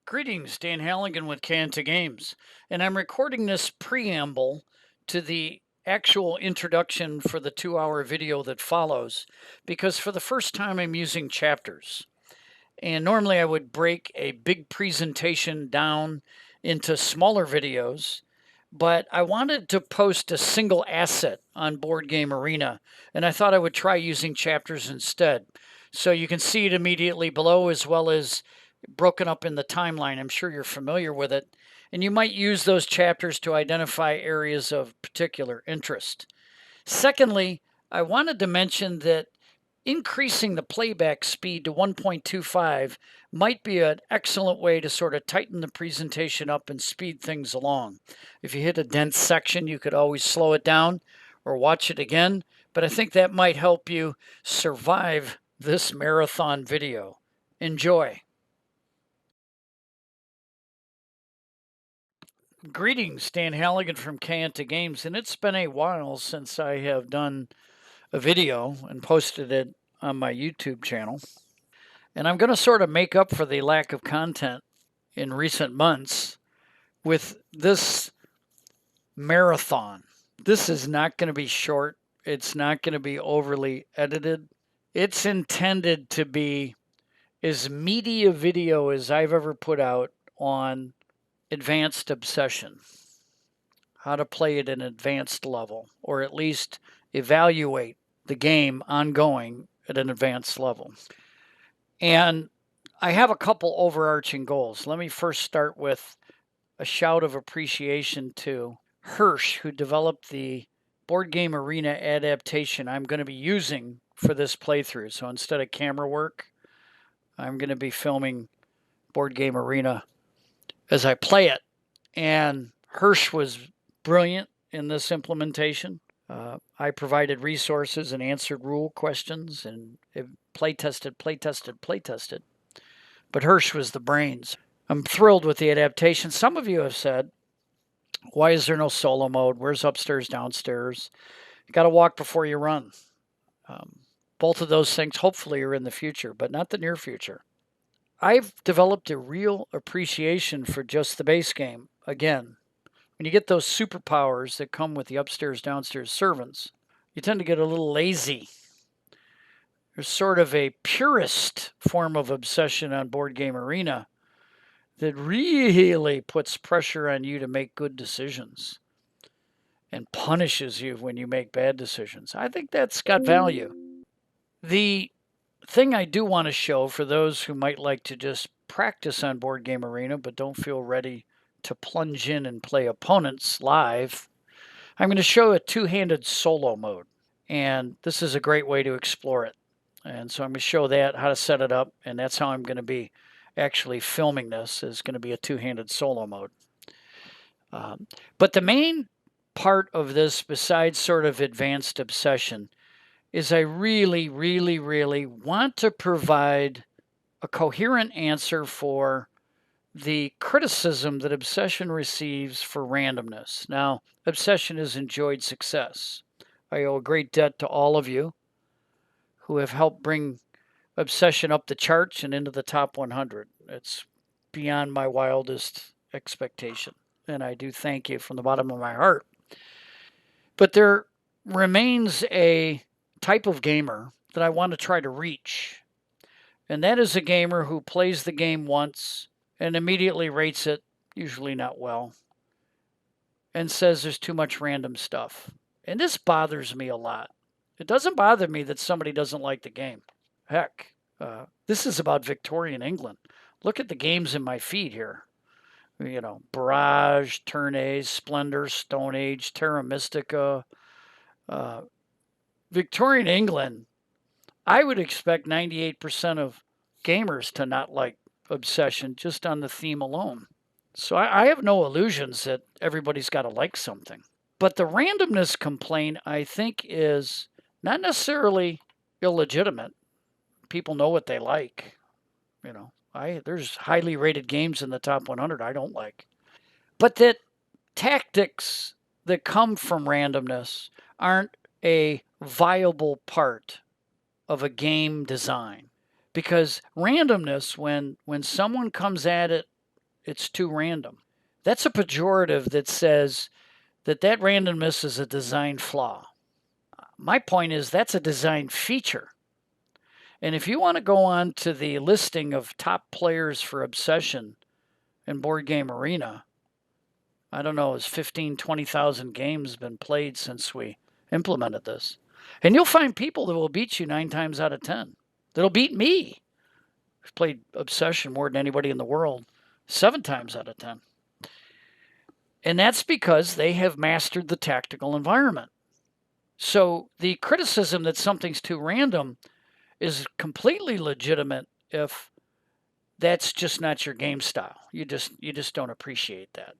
Greetings, Dan Halligan with Kanta Games, and I'm recording this preamble to the actual introduction for the 2-hour video that follows because for the first time I'm using chapters. And normally I would break a big presentation down into smaller videos, but I wanted to post a single asset on Board Game Arena, and I thought I would try using chapters instead. So you can see it immediately below as well as broken up in the timeline. I'm sure you're familiar with it. And you might use those chapters to identify areas of particular interest. Secondly, I wanted to mention that increasing the playback speed to 1.25 might be an excellent way to sort of tighten the presentation up and speed things along. If you hit a dense section, you could always slow it down or watch it again, but I think that might help you survive this marathon video. Enjoy. Greetings, Dan Halligan from Kanta Games, and it's been a while since I have done a video and posted it on my YouTube channel. And I'm going to sort of make up for the lack of content in recent months with this marathon. This is not going to be short. It's not going to be overly edited. It's intended to be as meaty a video as I've ever put out on advanced obsession, how to play at an advanced level, or at least evaluate the game ongoing at an advanced level. And I have a couple overarching goals. Let me first start with a shout of appreciation to Hirsch, who developed the Board Game Arena adaptation I'm going to be using for this playthrough. So instead of camera work, I'm going to be filming Board Game Arena as I play it. And Hirsch was brilliant in this implementation. I provided resources and answered rule questions and play tested. But Hirsch was the brains. I'm thrilled with the adaptation. Some of you have said, why is there no solo mode? Where's upstairs, downstairs? You got to walk before you run. Both of those things hopefully are in the future, but not the near future. I've developed a real appreciation for just the base game. Again, when you get those superpowers that come with the upstairs, downstairs servants, you tend to get a little lazy. There's sort of a purist form of obsession on Board Game Arena that really puts pressure on you to make good decisions and punishes you when you make bad decisions. I think that's got value. The thing I do want to show for those who might like to just practice on Board Game Arena but don't feel ready to plunge in and play opponents live, I'm going to show a two-handed solo mode. And this is a great way to explore it. And so I'm going to show that, how to set it up, and that's how I'm going to be actually filming this, is going to be a two-handed solo mode. But the main part of this, besides sort of advanced obsession, is I really want to provide a coherent answer for the criticism that obsession receives for randomness. Now, obsession has enjoyed success. I owe a great debt to all of you who have helped bring obsession up the charts and into the top 100. It's beyond my wildest expectation, and I do thank you from the bottom of my heart. But there remains a type of gamer that I want to try to reach, and that is a gamer who plays the game once and immediately rates it, usually not well, and says there's too much random stuff. And this bothers me a lot. It doesn't bother me that somebody doesn't like the game. Heck, this is about Victorian England. Look at the games in my feed here. You know, Barrage, Turn Age, Splendor, Stone Age, Terra Mystica. Victorian England, I would expect 98% of gamers to not like obsession just on the theme alone. So I have no illusions that everybody's got to like something. But the randomness complaint, I think, is not necessarily illegitimate. People know what they like. You know, there's highly rated games in the top 100 I don't like. But that tactics that come from randomness aren't a viable part of a game design. Because randomness, when someone comes at it it's too random. That's a pejorative that says that randomness is a design flaw. My point is that's a design feature. And if you want to go on to the listing of top players for Obsession in Board Game Arena, I don't know, it's 15, 20,000 games been played since we implemented this. And you'll find people that will beat you 9 times out of 10. That'll beat me. I've played Obsession more than anybody in the world, 7 times out of 10. And that's because they have mastered the tactical environment. So the criticism that something's too random is completely legitimate if that's just not your game style. You just don't appreciate that.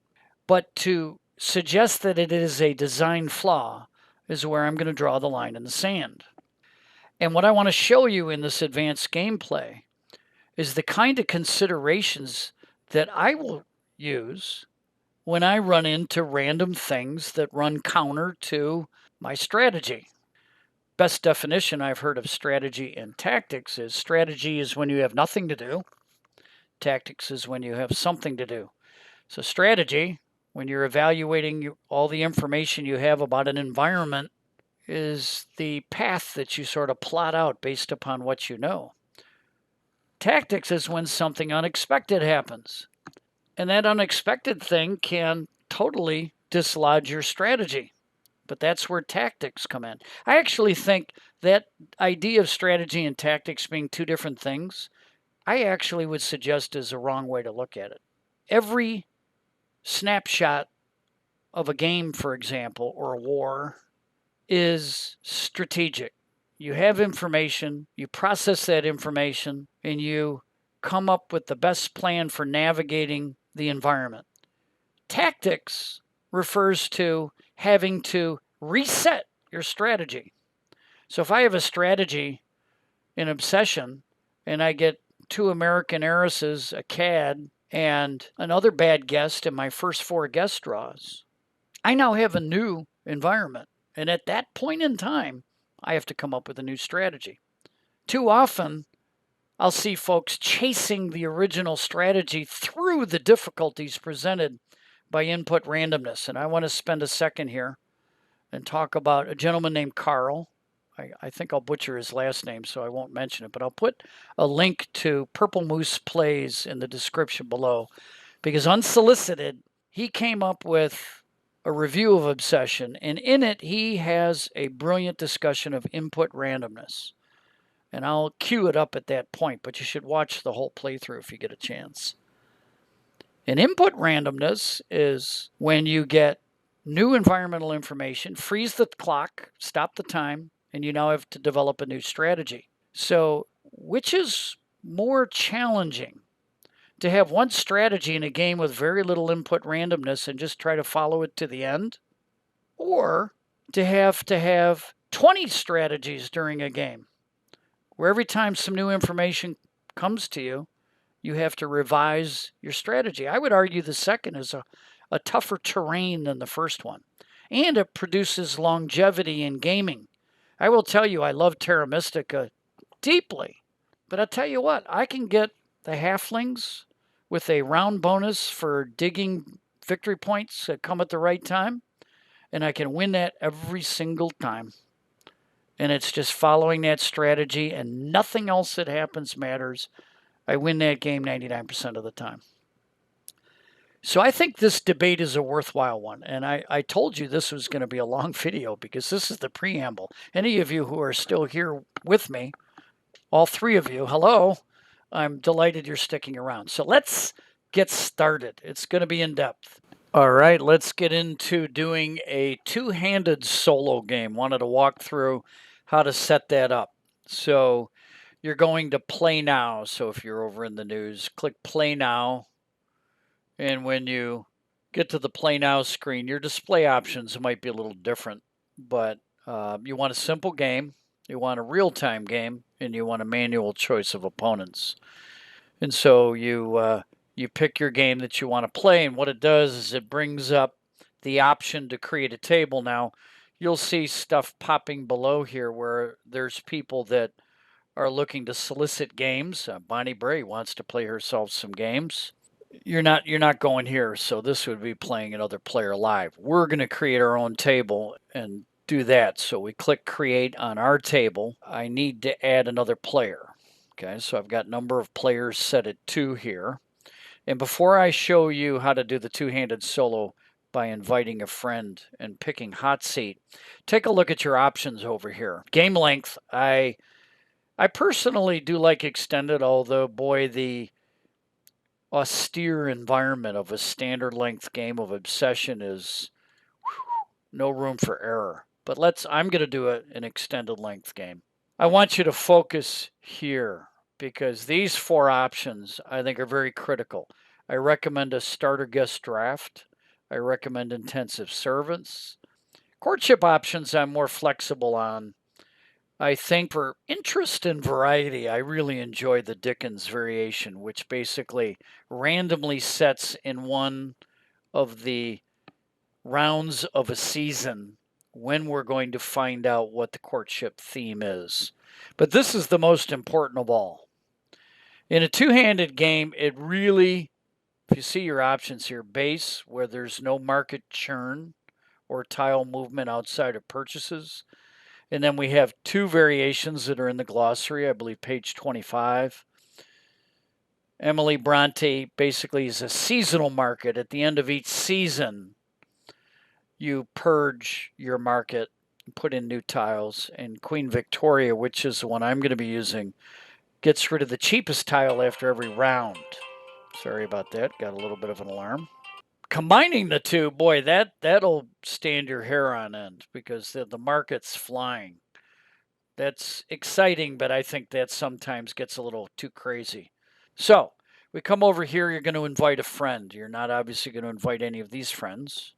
But to suggest that it is a design flaw is where I'm going to draw the line in the sand. And what I want to show you in this advanced gameplay is the kind of considerations that I will use when I run into random things that run counter to my strategy. Best definition I've heard of strategy and tactics is strategy is when you have nothing to do. Tactics is when you have something to do. So strategy, when you're evaluating all the information you have about an environment, is the path that you sort of plot out based upon what you know. Tactics is when something unexpected happens. And that unexpected thing can totally dislodge your strategy. But that's where tactics come in. I actually think that idea of strategy and tactics being two different things, I actually would suggest is a wrong way to look at it. Every snapshot of a game, for example, or a war, is strategic. You have information, you process that information, and you come up with the best plan for navigating the environment. Tactics refers to having to reset your strategy. So if I have a strategy in Obsession and I get 2 American heiresses, a cad, and another bad guest in my first 4 guest draws, I now have a new environment. And at that point in time, I have to come up with a new strategy. Too often, I'll see folks chasing the original strategy through the difficulties presented by input randomness. And I want to spend a second here and talk about a gentleman named Carl. I think I'll butcher his last name, so I won't mention it, but I'll put a link to Purple Moose Plays in the description below, because unsolicited, he came up with a review of Obsession, and in it, he has a brilliant discussion of input randomness. And I'll cue it up at that point, but you should watch the whole playthrough if you get a chance. And input randomness is when you get new environmental information, freeze the clock, stop the time, and you now have to develop a new strategy. So, which is more challenging? To have one strategy in a game with very little input randomness and just try to follow it to the end? Or to have 20 strategies during a game, where every time some new information comes to you, you have to revise your strategy. I would argue the second is a tougher terrain than the first one. And it produces longevity in gaming. I will tell you, I love Terra Mystica deeply. But I'll tell you what, I can get the halflings with a round bonus for digging victory points that come at the right time. And I can win that every single time. And it's just following that strategy, and nothing else that happens matters. I win that game 99% of the time. So I think this debate is a worthwhile one. And I told you this was going to be a long video because this is the preamble. Any of you who are still here with me, all 3 of you, hello, I'm delighted you're sticking around. So let's get started. It's going to be in depth. All right, let's get into doing a 2-handed solo game. Wanted to walk through how to set that up. So you're going to play now. So if you're over in the news, click play now. And when you get to the play now screen, your display options might be a little different. But you want a simple game, you want a real-time game, and you want a manual choice of opponents. And so you pick your game that you want to play, and what it does is it brings up the option to create a table. Now, you'll see stuff popping below here where there's people that are looking to solicit games. Bonnie Bray wants to play herself some games. you're not going here, so this would be playing another player live. We're going to create our own table and do that. So we click create on our table. I need to add another player. Okay, so I've got number of players set at 2 here. And before I show you how to do the two-handed solo by inviting a friend and picking hot seat, take a look at your options over here. Game length, I personally do like extended, although boy, the austere environment of a standard length game of Obsession is no room for error. But I'm going to do an extended length game. I want you to focus here because these 4 options I think are very critical. I recommend a starter guest draft. I recommend intensive servants. Courtship options I'm more flexible on. I think for interest and variety, I really enjoy the Dickens variation, which basically randomly sets in one of the rounds of a season when we're going to find out what the courtship theme is. But this is the most important of all. In a two-handed game, it really, if you see your options here, base, where there's no market churn or tile movement outside of purchases. And then we have 2 variations that are in the glossary, I believe page 25. Emily Bronte basically is a seasonal market. At the end of each season, you purge your market and put in new tiles. And Queen Victoria, which is the one I'm going to be using, gets rid of the cheapest tile after every round. Sorry about that. Got a little bit of an alarm. Combining the two, boy, that'll stand your hair on end because the market's flying. That's exciting, but I think that sometimes gets a little too crazy. So we come over here, you're going to invite a friend. You're not obviously going to invite any of these friends.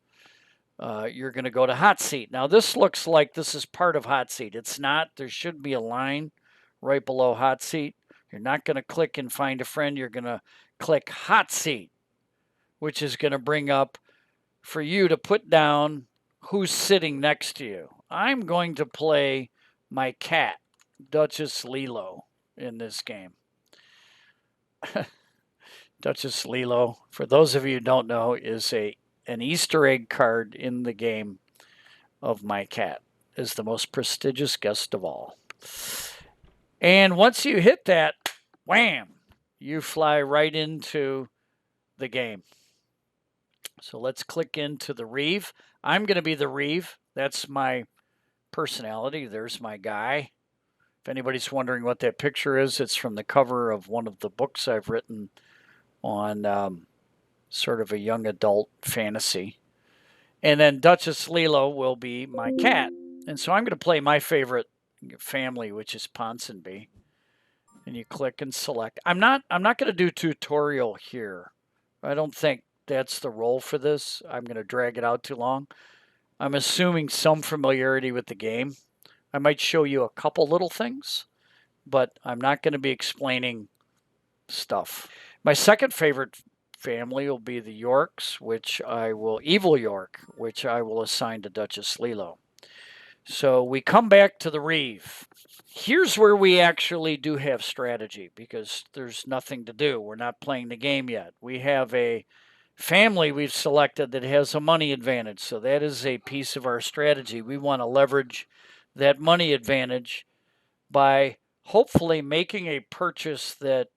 You're going to go to hot seat. Now this looks like this is part of hot seat. It's not. There should be a line right below hot seat. You're not going to click and find a friend. You're going to click hot seat, which is going to bring up for you to put down who's sitting next to you. I'm going to play my cat, Duchess Lilo, in this game. Duchess Lilo, for those of you who don't know, is an Easter egg card in the game of my cat, is the most prestigious guest of all. And once you hit that, wham, you fly right into the game. So let's click into the Reeve. I'm going to be the Reeve. That's my personality. There's my guy. If anybody's wondering what that picture is, it's from the cover of one of the books I've written on sort of a young adult fantasy. And then Duchess Lilo will be my cat. And so I'm going to play my favorite family, which is Ponsonby. And you click and select. I'm not going to do tutorial here. I don't think that's the role for this. I'm going to drag it out too long. I'm assuming some familiarity with the game. I might show you a couple little things, but I'm not going to be explaining stuff. My second favorite family will be the Yorks, Evil York, which I will assign to Duchess Lilo. So we come back to the Reeve. Here's where we actually do have strategy because there's nothing to do. We're not playing the game yet. We have a family we've selected that has a money advantage. So that is a piece of our strategy. We want to leverage that money advantage by hopefully making a purchase that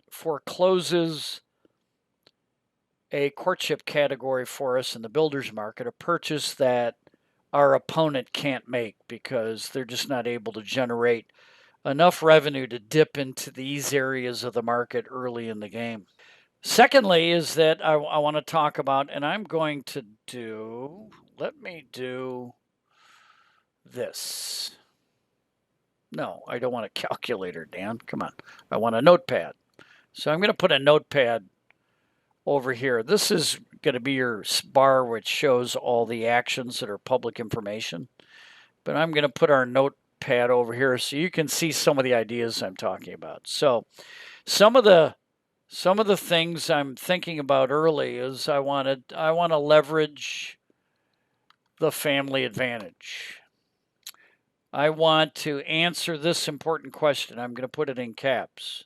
forecloses a courtship category for us in the builder's market, a purchase that our opponent can't make because they're just not able to generate enough revenue to dip into these areas of the market early in the game. Secondly is that I want to talk about, and I'm going to let me do this. No, I don't want a calculator, Dan. Come on. I want a notepad. So I'm going to put a notepad over here. This is going to be your bar which shows all the actions that are public information. But I'm going to put our notepad over here so you can see some of the ideas I'm talking about. So some of the things I'm thinking about early is I want to leverage the family advantage. I want to answer this important question. I'm going to put it in caps.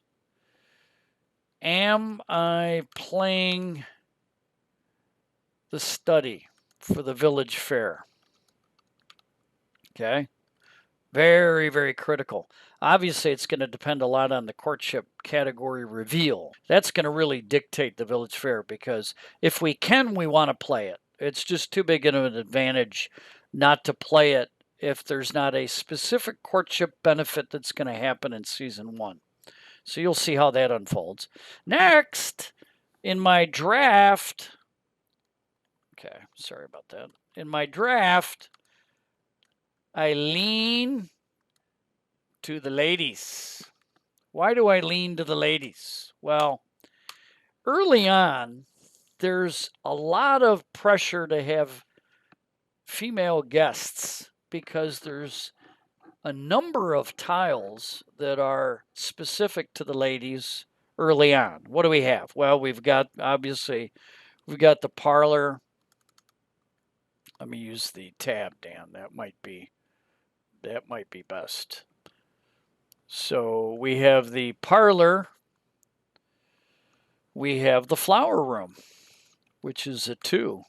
Am I playing the study for the village fair? Okay. Very, very critical. Obviously, it's going to depend a lot on the courtship category reveal. That's going to really dictate the village fair because if we can, we want to play it. It's just too big of an advantage not to play it if there's not a specific courtship benefit that's going to happen in season 1. So you'll see how that unfolds. Next, in my draft, okay, sorry about that. In my draft, I lean to the ladies. Why do I lean to the ladies? Well, early on, there's a lot of pressure to have female guests because there's a number of tiles that are specific to the ladies early on. What do we have? Well, we've got, obviously, we've got the parlor. Let me use the tab, Dan. That might be best. So we have the parlor. We have the flower room, which is a 2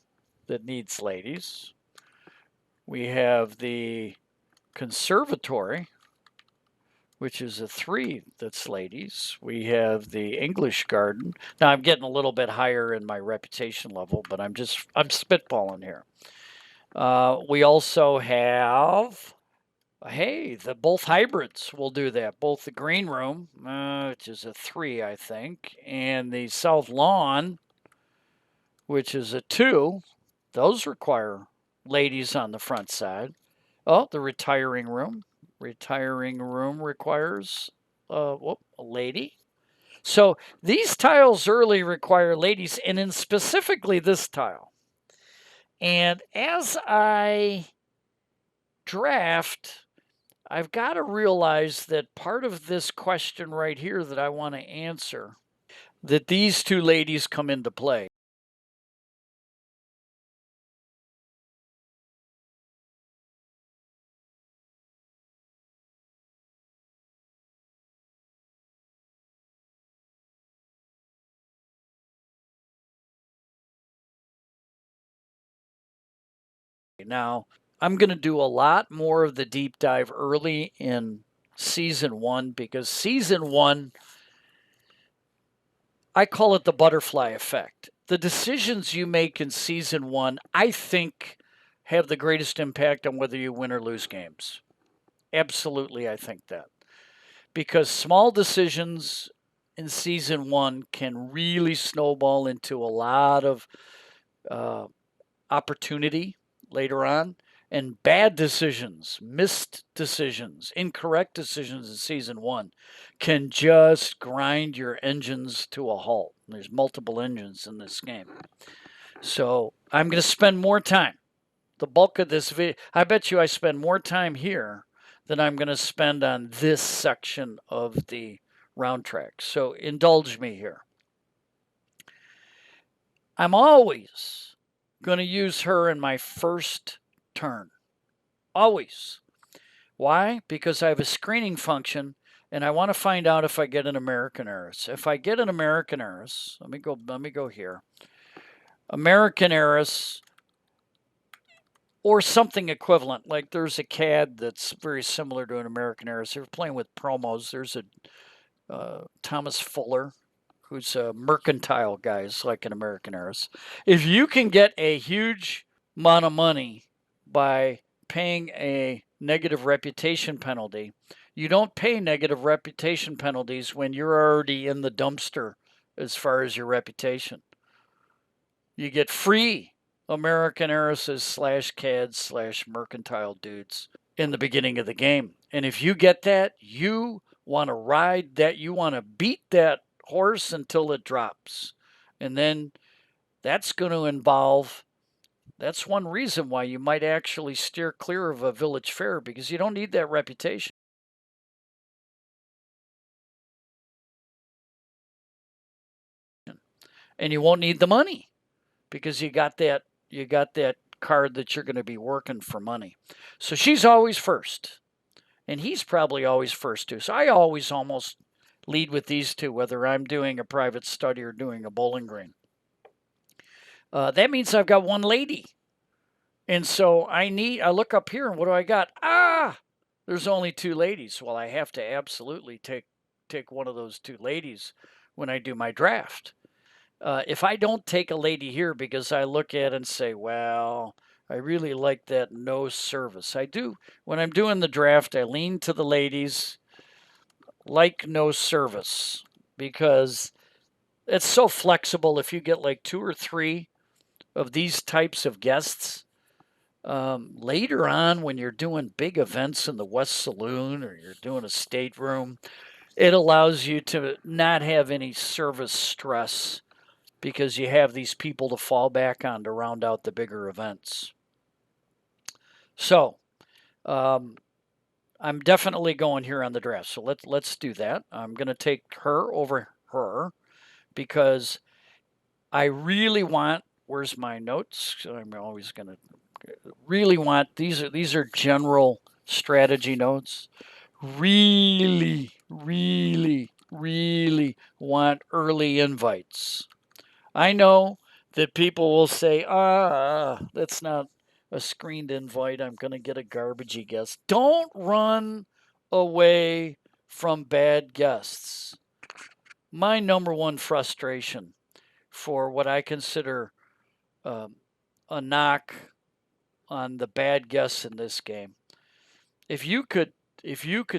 that needs ladies. We have the conservatory, which is a 3 that's ladies. We have the English garden. Now I'm getting a little bit higher in my reputation level, but I'm spitballing here. We also have, hey, both hybrids will do that. Both the green room, which is a 3, I think, and the south lawn, which is a 2. Those require ladies on the front side. Oh, the retiring room. Retiring room requires a lady. So these tiles early require ladies, and in specifically this tile. And as I draft, I've got to realize that part of this question right here that I want to answer, that these 2 ladies come into play. Now, I'm going to do a lot more of the deep dive early in season 1 because season 1, I call it the butterfly effect. The decisions you make in season 1, I think, have the greatest impact on whether you win or lose games. Absolutely, I think that. Because small decisions in season 1 can really snowball into a lot of opportunity later on. And bad decisions, missed decisions, incorrect decisions in season 1 can just grind your engines to a halt. There's multiple engines in this game. So I'm going to spend more time. The bulk of this video, I bet you I spend more time here than I'm going to spend on this section of the round track. So indulge me here. I'm always going to use her in my first turn. Always. Why? Because I have a screening function and I want to find out if I get an American heiress. If I get an American heiress, let me go here. American heiress or something equivalent. Like there's a CAD that's very similar to an American heiress. If you're playing with promos, there's a Thomas Fuller, who's a mercantile guy, is like an American heiress. If you can get a huge amount of money by paying a negative reputation penalty, you don't pay negative reputation penalties when you're already in the dumpster as far as your reputation. You get free American heiresses / CADs / mercantile dudes in the beginning of the game. And if you get that, you want to ride that, you want to beat that horse until it drops. And then that's going to involve, that's one reason why you might actually steer clear of a village fair, because you don't need that reputation. And you won't need the money because you got that card that you're going to be working for money. So she's always first. And he's probably always first too. So I always almost lead with these two, whether I'm doing a private study or doing a bowling green. That means I've got one lady. And so I look up here and what do I got? There's only two ladies. Well, I have to absolutely take one of those two ladies when I do my draft. If I don't take a lady here because I look at it and say, well, I really like that no service. I do. When I'm doing the draft, I lean to the ladies like no service because it's so flexible. If you get like 2 or 3 of these types of guests, later on when you're doing big events in the West Saloon or you're doing a stateroom, it allows you to not have any service stress because you have these people to fall back on to round out the bigger events. So I'm definitely going here on the draft. So let's do that. I'm going to take her over her because I really want. Where's my notes? I'm always going to really want these are general strategy notes. Really want early invites. I know that people will say, that's not a screened invite. I'm going to get a garbagey guest. Don't run away from bad guests. My number one frustration for what I consider a knock on the bad guests in this game. If you could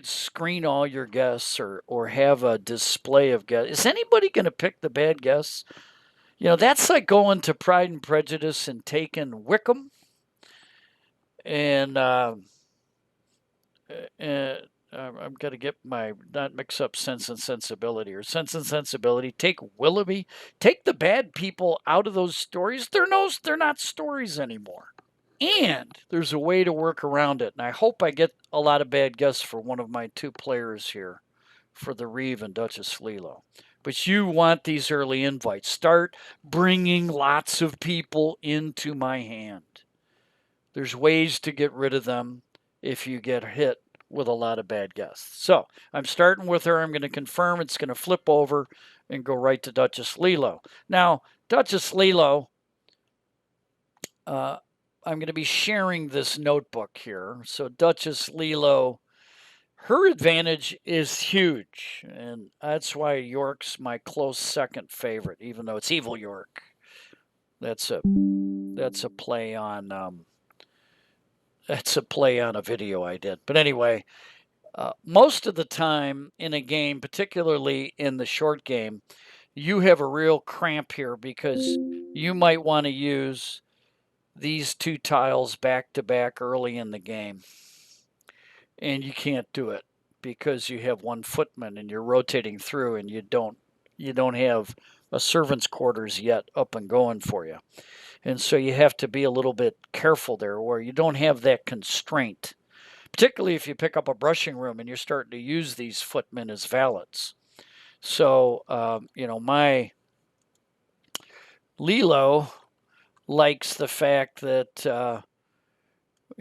screen all your guests or have a display of guests, is anybody going to pick the bad guests? You know, that's like going to Pride and Prejudice and taking Wickham and I'm going to get not mix up Sense and Sensibility or Sense and Sensibility. Take Willoughby. Take the bad people out of those stories. They're not stories anymore. And there's a way to work around it. And I hope I get a lot of bad guests for one of my 2 players here for the Reeve and Duchess Lilo. But you want these early invites. Start bringing lots of people into my hand. There's ways to get rid of them if you get hit with a lot of bad guests. So I'm starting with her. I'm going to confirm. It's going to flip over and go right to Duchess Lilo. Now, Duchess Lilo, I'm going to be sharing this notebook here. So Duchess Lilo, her advantage is huge, and that's why York's my close second favorite, even though it's Evil York. That's a play on a video I did. But anyway, most of the time in a game, particularly in the short game, you have a real cramp here because you might want to use these 2 tiles back to back early in the game. And you can't do it because you have 1 footman and you're rotating through and you don't have a servant's quarters yet up and going for you. And so you have to be a little bit careful there where you don't have that constraint, particularly if you pick up a brushing room and you're starting to use these footmen as valets. So, my Lilo likes the fact that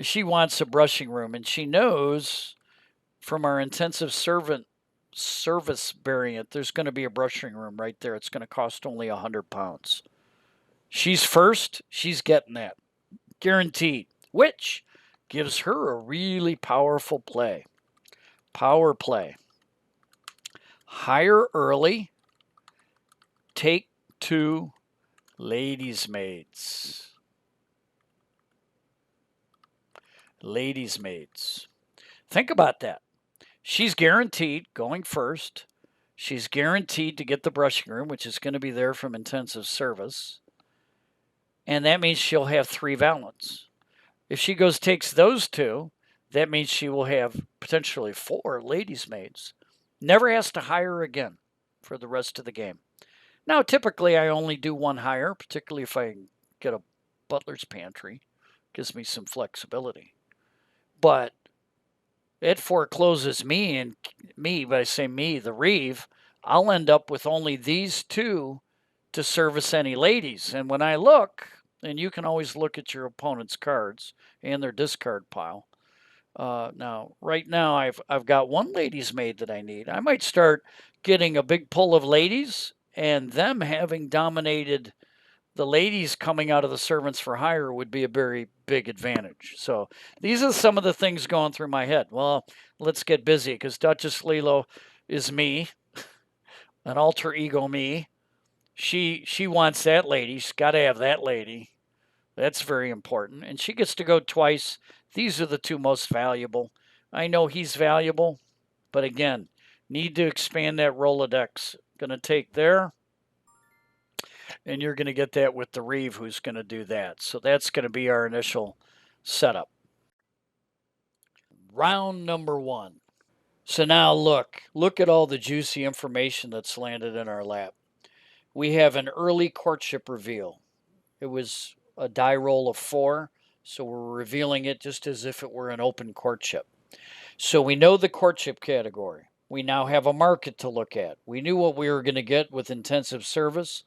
she wants a brushing room, and she knows from our intensive service variant, there's going to be a brushing room right there. It's going to cost only £100. She's first. She's getting that. Guaranteed. Which gives her a really powerful play. Power play. Hire early. Take 2 ladies' maids. Ladies' maids. Think about that. She's guaranteed going first. She's guaranteed to get the brushing room, which is going to be there from intensive service. And that means she'll have 3 valets. If she takes those 2, that means she will have potentially 4 ladies' maids. Never has to hire again for the rest of the game. Now, typically, I only do 1 hire, particularly if I get a butler's pantry. Gives me some flexibility. But it forecloses me, and by say me, the Reeve, I'll end up with only these 2 to service any ladies. And when I look, and you can always look at your opponent's cards and their discard pile, Now, right now, I've got one ladies' maid that I need. I might start getting a big pull of ladies, and them having dominated the ladies coming out of the servants for hire would be a very big advantage. So these are some of the things going through my head. Well, let's get busy because Duchess Lilo is me, an alter ego me. She wants that lady. She's got to have that lady. That's very important. And she gets to go twice. These are the two most valuable. I know he's valuable, but again, need to expand that Rolodex. Going to take there, and you're going to get that with the Reeve who's going to do that. So that's going to be our initial setup. Round number one. So now look at all the juicy information that's landed in our lap. We have an early courtship reveal. It was a die roll of 4, so we're revealing it just as if it were an open courtship. So we know the courtship category. We now have a market to look at. We knew what we were going to get with intensive service,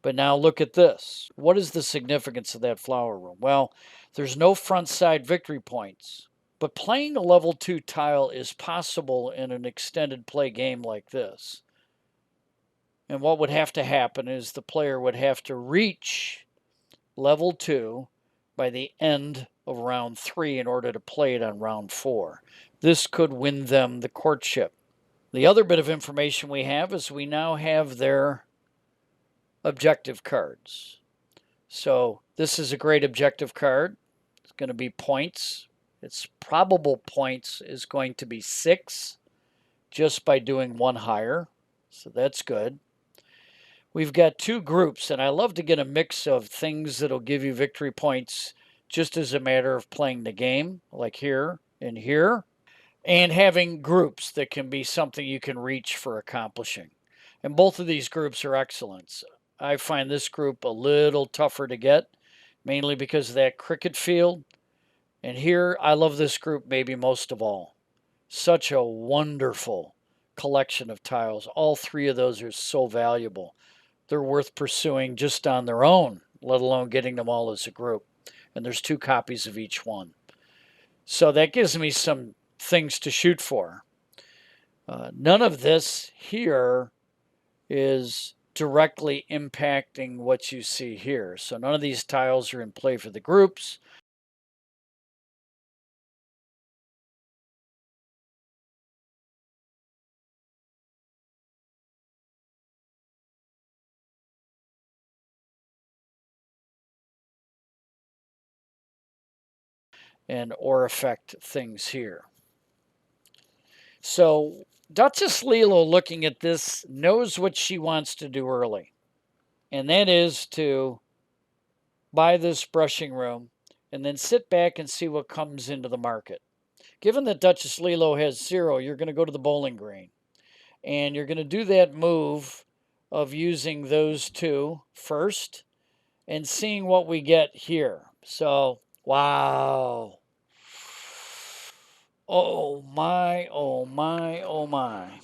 but now look at this. What is the significance of that flower room? Well, there's no front side victory points, but playing a level 2 tile is possible in an extended play game like this. And what would have to happen is the player would have to reach level 2 by the end of round 3 in order to play it on round 4. This could win them the courtship. The other bit of information we have is we now have their objective cards. So this is a great objective card. It's going to be points. Its probable points is going to be 6 just by doing 1 higher. So that's good. We've got 2 groups, and I love to get a mix of things that'll give you victory points just as a matter of playing the game, like here and here, and having groups that can be something you can reach for accomplishing. And both of these groups are excellent. I find this group a little tougher to get, mainly because of that cricket field. And here, I love this group maybe most of all. Such a wonderful collection of tiles. All 3 of those are so valuable. They're worth pursuing just on their own, let alone getting them all as a group. And there's 2 copies of each one. So that gives me some things to shoot for. None of this here is directly impacting what you see here. So none of these tiles are in play for the groups. And or affect things here. So Duchess Lilo, looking at this, knows what she wants to do early. And that is to buy this brushing room and then sit back and see what comes into the market. Given that Duchess Lilo has 0, you're going to go to the bowling green. And you're going to do that move of using those 2 first and seeing what we get here. So, wow. Oh my, oh my, oh my.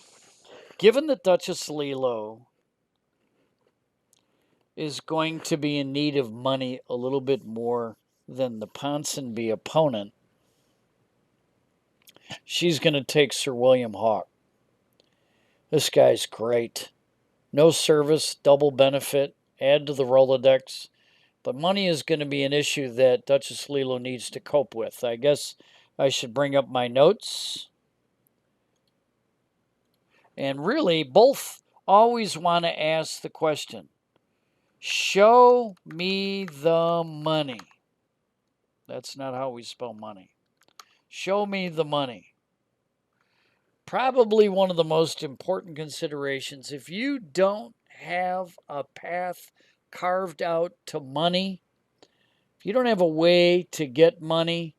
Given that Duchess Lilo is going to be in need of money a little bit more than the Ponsonby opponent, she's going to take Sir William Hawke. This guy's great. No service, double benefit, add to the Rolodex. But money is going to be an issue that Duchess Lilo needs to cope with. I guess I should bring up my notes. And really, both always want to ask the question, show me the money. That's not how we spell money. Show me the money. Probably one of the most important considerations. If you don't have a path carved out to money, if you don't have a way to get money,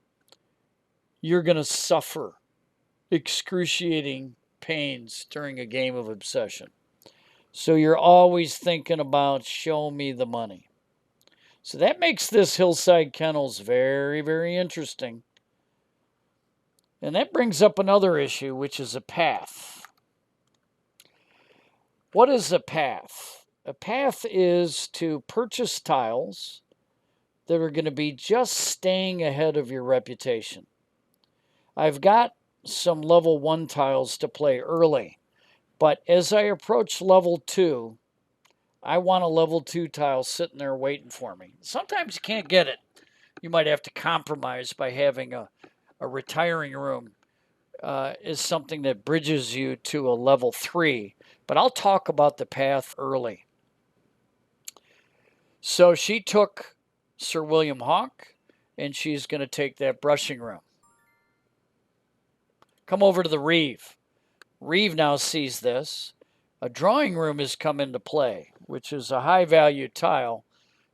you're going to suffer excruciating pains during a game of obsession. So you're always thinking about show me the money. So that makes this Hillside Kennels very, very interesting. And that brings up another issue, which is a path. What is a path? A path is to purchase tiles that are going to be just staying ahead of your reputation. I've got some level 1 tiles to play early, but as I approach level 2, I want a level 2 tile sitting there waiting for me. Sometimes you can't get it. You might have to compromise by having a retiring room is something that bridges you to a level 3. But I'll talk about the path early. So she took Sir William Hawke, and she's going to take that brushing room. Come over to the Reeve. Reeve now sees this. A drawing room has come into play, which is a high value tile.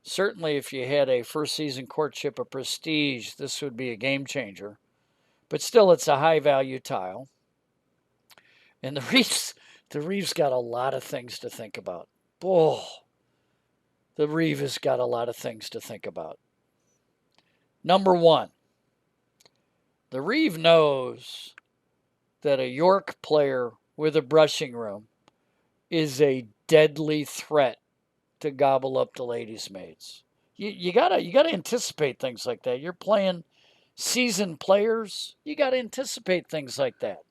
Certainly, if you had a first season courtship of prestige, this would be a game changer. But still, it's a high value tile. And the Reeve's got a lot of things to think about. Oh, the Reeve has got a lot of things to think about. Number one, the Reeve knows that a York player with a brushing room is a deadly threat to gobble up the ladies' maids. You gotta anticipate things like that. You're playing seasoned players. You gotta anticipate things like that.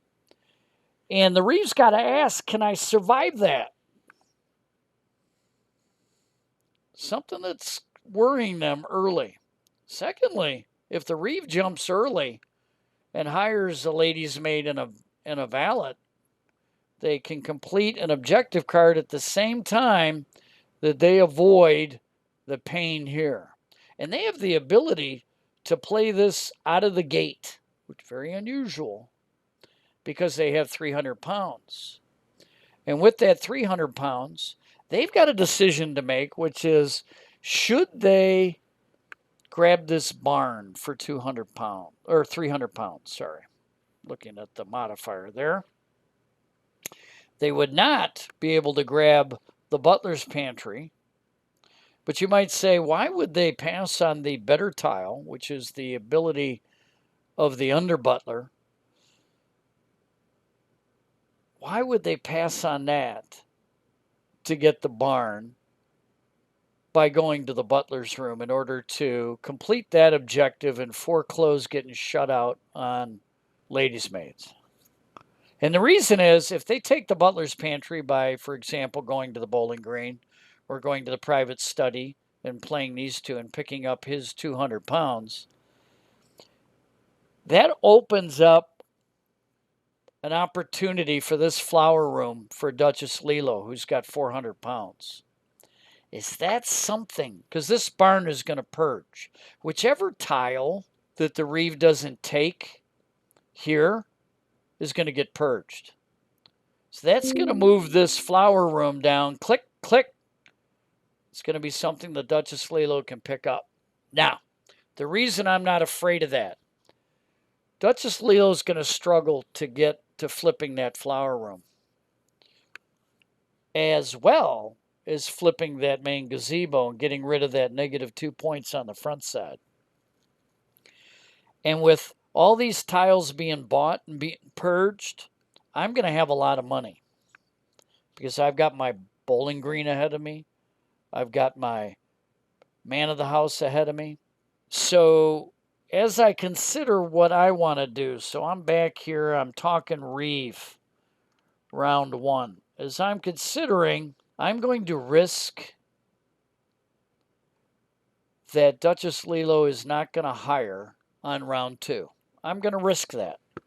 And the Reeve's got to ask, can I survive that? Something that's worrying them early. Secondly, if the Reeve jumps early and hires a lady's maid and a valet, they can complete an objective card at the same time that they avoid the pain here. And they have the ability to play this out of the gate, which is very unusual because they have 300 pounds. And with that 300 pounds, they've got a decision to make, which is, should they grab this barn for 200 pounds, or 300 pounds, sorry. Looking at the modifier there. They would not be able to grab the butler's pantry. But you might say, why would they pass on the better tile, which is the ability of the under butler? Why would they pass on that to get the barn by going to the butler's room in order to complete that objective and foreclose getting shut out on ladies' maids? And the reason is, if they take the butler's pantry by, for example, going to the bowling green or going to the private study and playing these two and picking up his 200 pounds, that opens up an opportunity for this flower room for Duchess Lilo, who's got 400 pounds. Is that something? Because this barn is going to purge. Whichever tile that the Reeve doesn't take here is going to get purged. So that's going to move this flower room down. Click, click. It's going to be something the Duchess Lilo can pick up. Now, the reason I'm not afraid of that, Duchess Lilo is going to struggle to get to flipping that flower room, as well as flipping that main gazebo and getting rid of that -2 points on the front side. And with all these tiles being bought and being purged, I'm going to have a lot of money because I've got my bowling green ahead of me. I've got my man of the house ahead of me. So as I consider what I want to do, so I'm back here, I'm talking Reeve, round 1. As I'm considering, I'm going to risk that Duchess Lilo is not going to hire on round 2. I'm going to risk that. The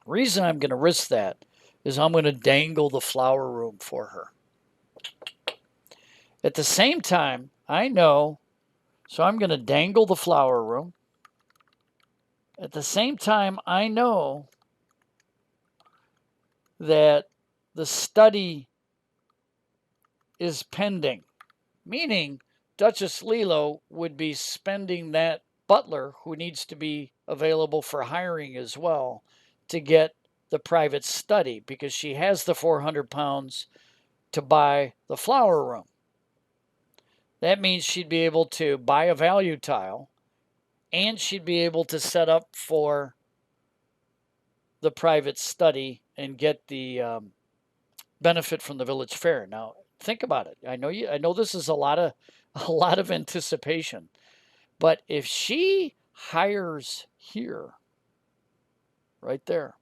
reason I'm going to risk that is I'm going to dangle the flower room for her. At the same time, I know, so I'm going to dangle the flower room. At the same time, I know that the study is pending, meaning Duchess Lilo would be spending that butler, who needs to be available for hiring as well, to get the private study because she has the 400 pounds to buy the flower room. That means she'd be able to buy a value tile and she'd be able to set up for the private study and get the benefit from the village fair. Now, think about it. I know this is a lot of anticipation, but if she hires here, right there.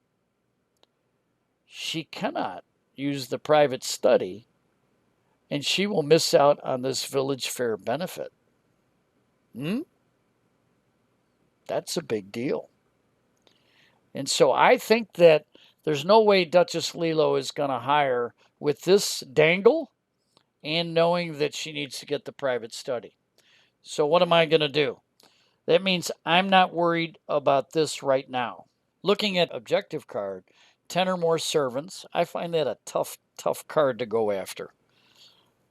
She cannot use the private study, and she will miss out on this village fair benefit. That's a big deal. And so I think that there's no way Duchess Lilo is going to hire with this dangle and knowing that she needs to get the private study. So what am I going to do? That means I'm not worried about this right now. Looking at objective card, 10 or more servants, I find that a tough card to go after.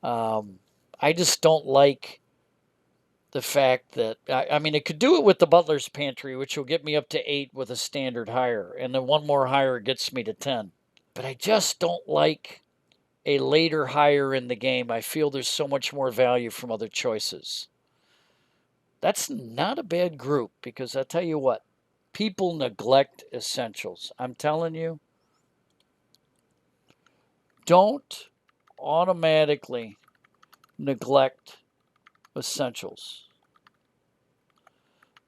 I just don't like the fact that, I mean, it could do it with the butler's pantry, which will get me up to 8 with a standard hire, and then one more hire gets me to 10. But I just don't like a later hire in the game. I feel there's so much more value from other choices. That's not a bad group, because I tell you what, people neglect essentials. I'm telling you, don't automatically neglect essentials.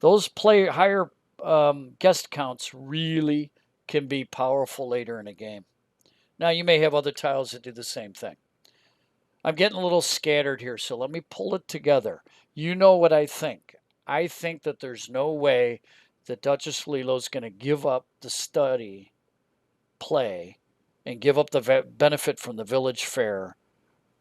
Those higher guest counts really can be powerful later in a game. Now, you may have other tiles that do the same thing. I'm getting a little scattered here, so let me pull it together. You know what I think. I think that there's no way that Duchess Lilo's going to give up the study play and give up the benefit from the village fair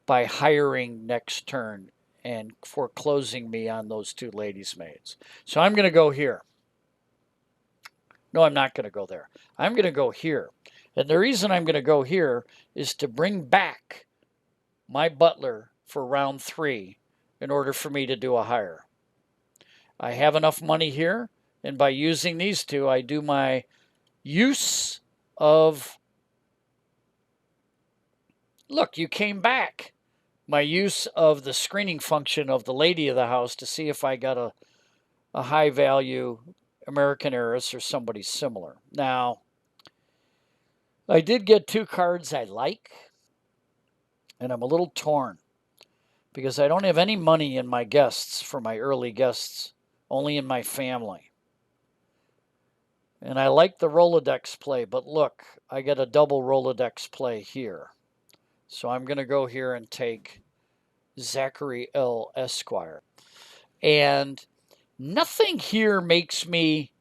by hiring next turn and foreclosing me on those 2 ladies' maids. So I'm going to go here. No, I'm not going to go there. I'm going to go here. And the reason I'm going to go here is to bring back my butler for round 3 in order for me to do a hire. I have enough money here, and by using these 2, I do my use of... Look, you came back. My use of the screening function of the lady of the house to see if I got a high value American heiress or somebody similar. Now, I did get 2 cards I like, and I'm a little torn because I don't have any money in my guests for my early guests, only in my family. And I like the Rolodex play, but look, I get a double Rolodex play here. So I'm going to go here and take Zachary L. Esquire. And nothing here makes me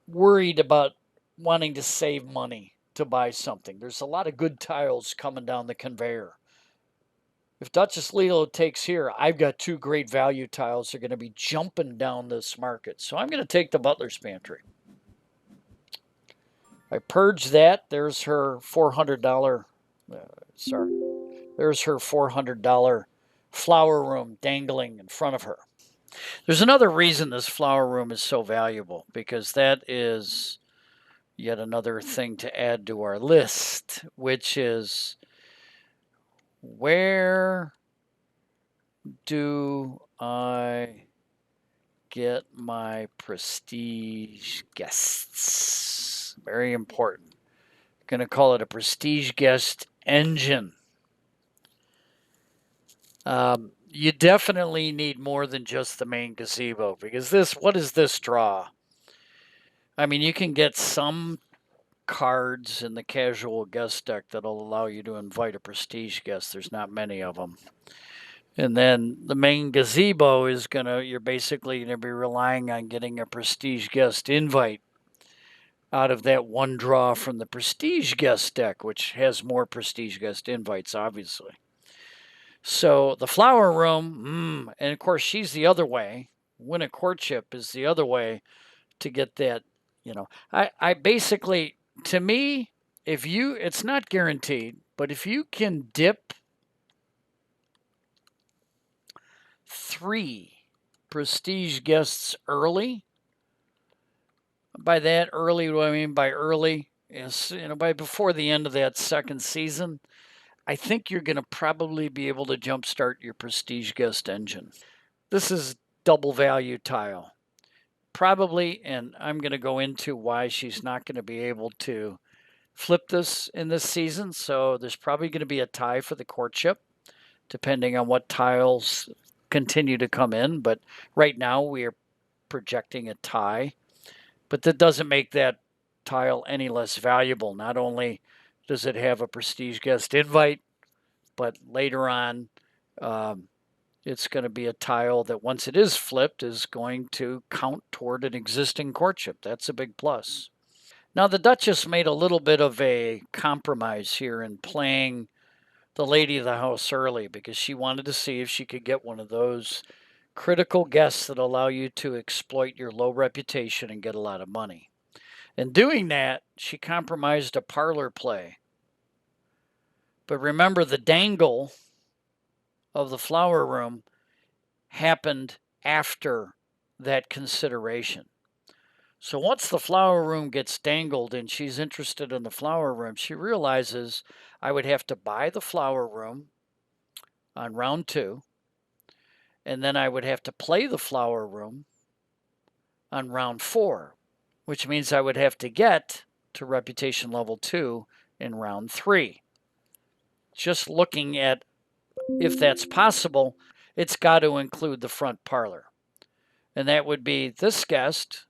worried about wanting to save money to buy something. There's a lot of good tiles coming down the conveyor. If Duchess Lilo takes here, I've got 2 great value tiles that are going to be jumping down this market. So I'm going to take the butler's pantry. I purge that. There's her $400. There's her $400 flower room dangling in front of her. There's another reason this flower room is so valuable, because that is yet another thing to add to our list, which is, where do I get my prestige guests? Very important. I'm going to call it a prestige guest engine. You definitely need more than just the main gazebo, because what does this draw? I mean, you can get some cards in the casual guest deck that'll allow you to invite a prestige guest. There's not many of them. And then the main gazebo is you're basically going to be relying on getting a prestige guest invite out of that one draw from the prestige guest deck, which has more prestige guest invites, obviously. So the flower room, and of course she's the other way. Win a courtship is the other way to get that, I basically, to me, it's not guaranteed, but if you can dip 3 prestige guests early, by that early, what I mean by early is, by before the end of that second season, I think you're going to probably be able to jumpstart your prestige guest engine. This is double value tile. Probably, and I'm going to go into why she's not going to be able to flip this in this season. So there's probably going to be a tie for the courtship, depending on what tiles continue to come in. But right now we are projecting a tie. But that doesn't make that tile any less valuable. Not only does it have a prestige guest invite, but later on, it's going to be a tile that once it is flipped is going to count toward an existing courtship. That's a big plus. Now, the Duchess made a little bit of a compromise here in playing the lady of the house early because she wanted to see if she could get one of those critical guests that allow you to exploit your low reputation and get a lot of money. In doing that, she compromised a parlor play. But remember, the dangle of the flower room happened after that consideration. So once the flower room gets dangled and she's interested in the flower room, she realizes I would have to buy the flower room on round 2, and then I would have to play the flower room on round 4, which means I would have to get to reputation level 2 in round 3. Just looking at if that's possible, it's got to include the front parlor. And that would be this guest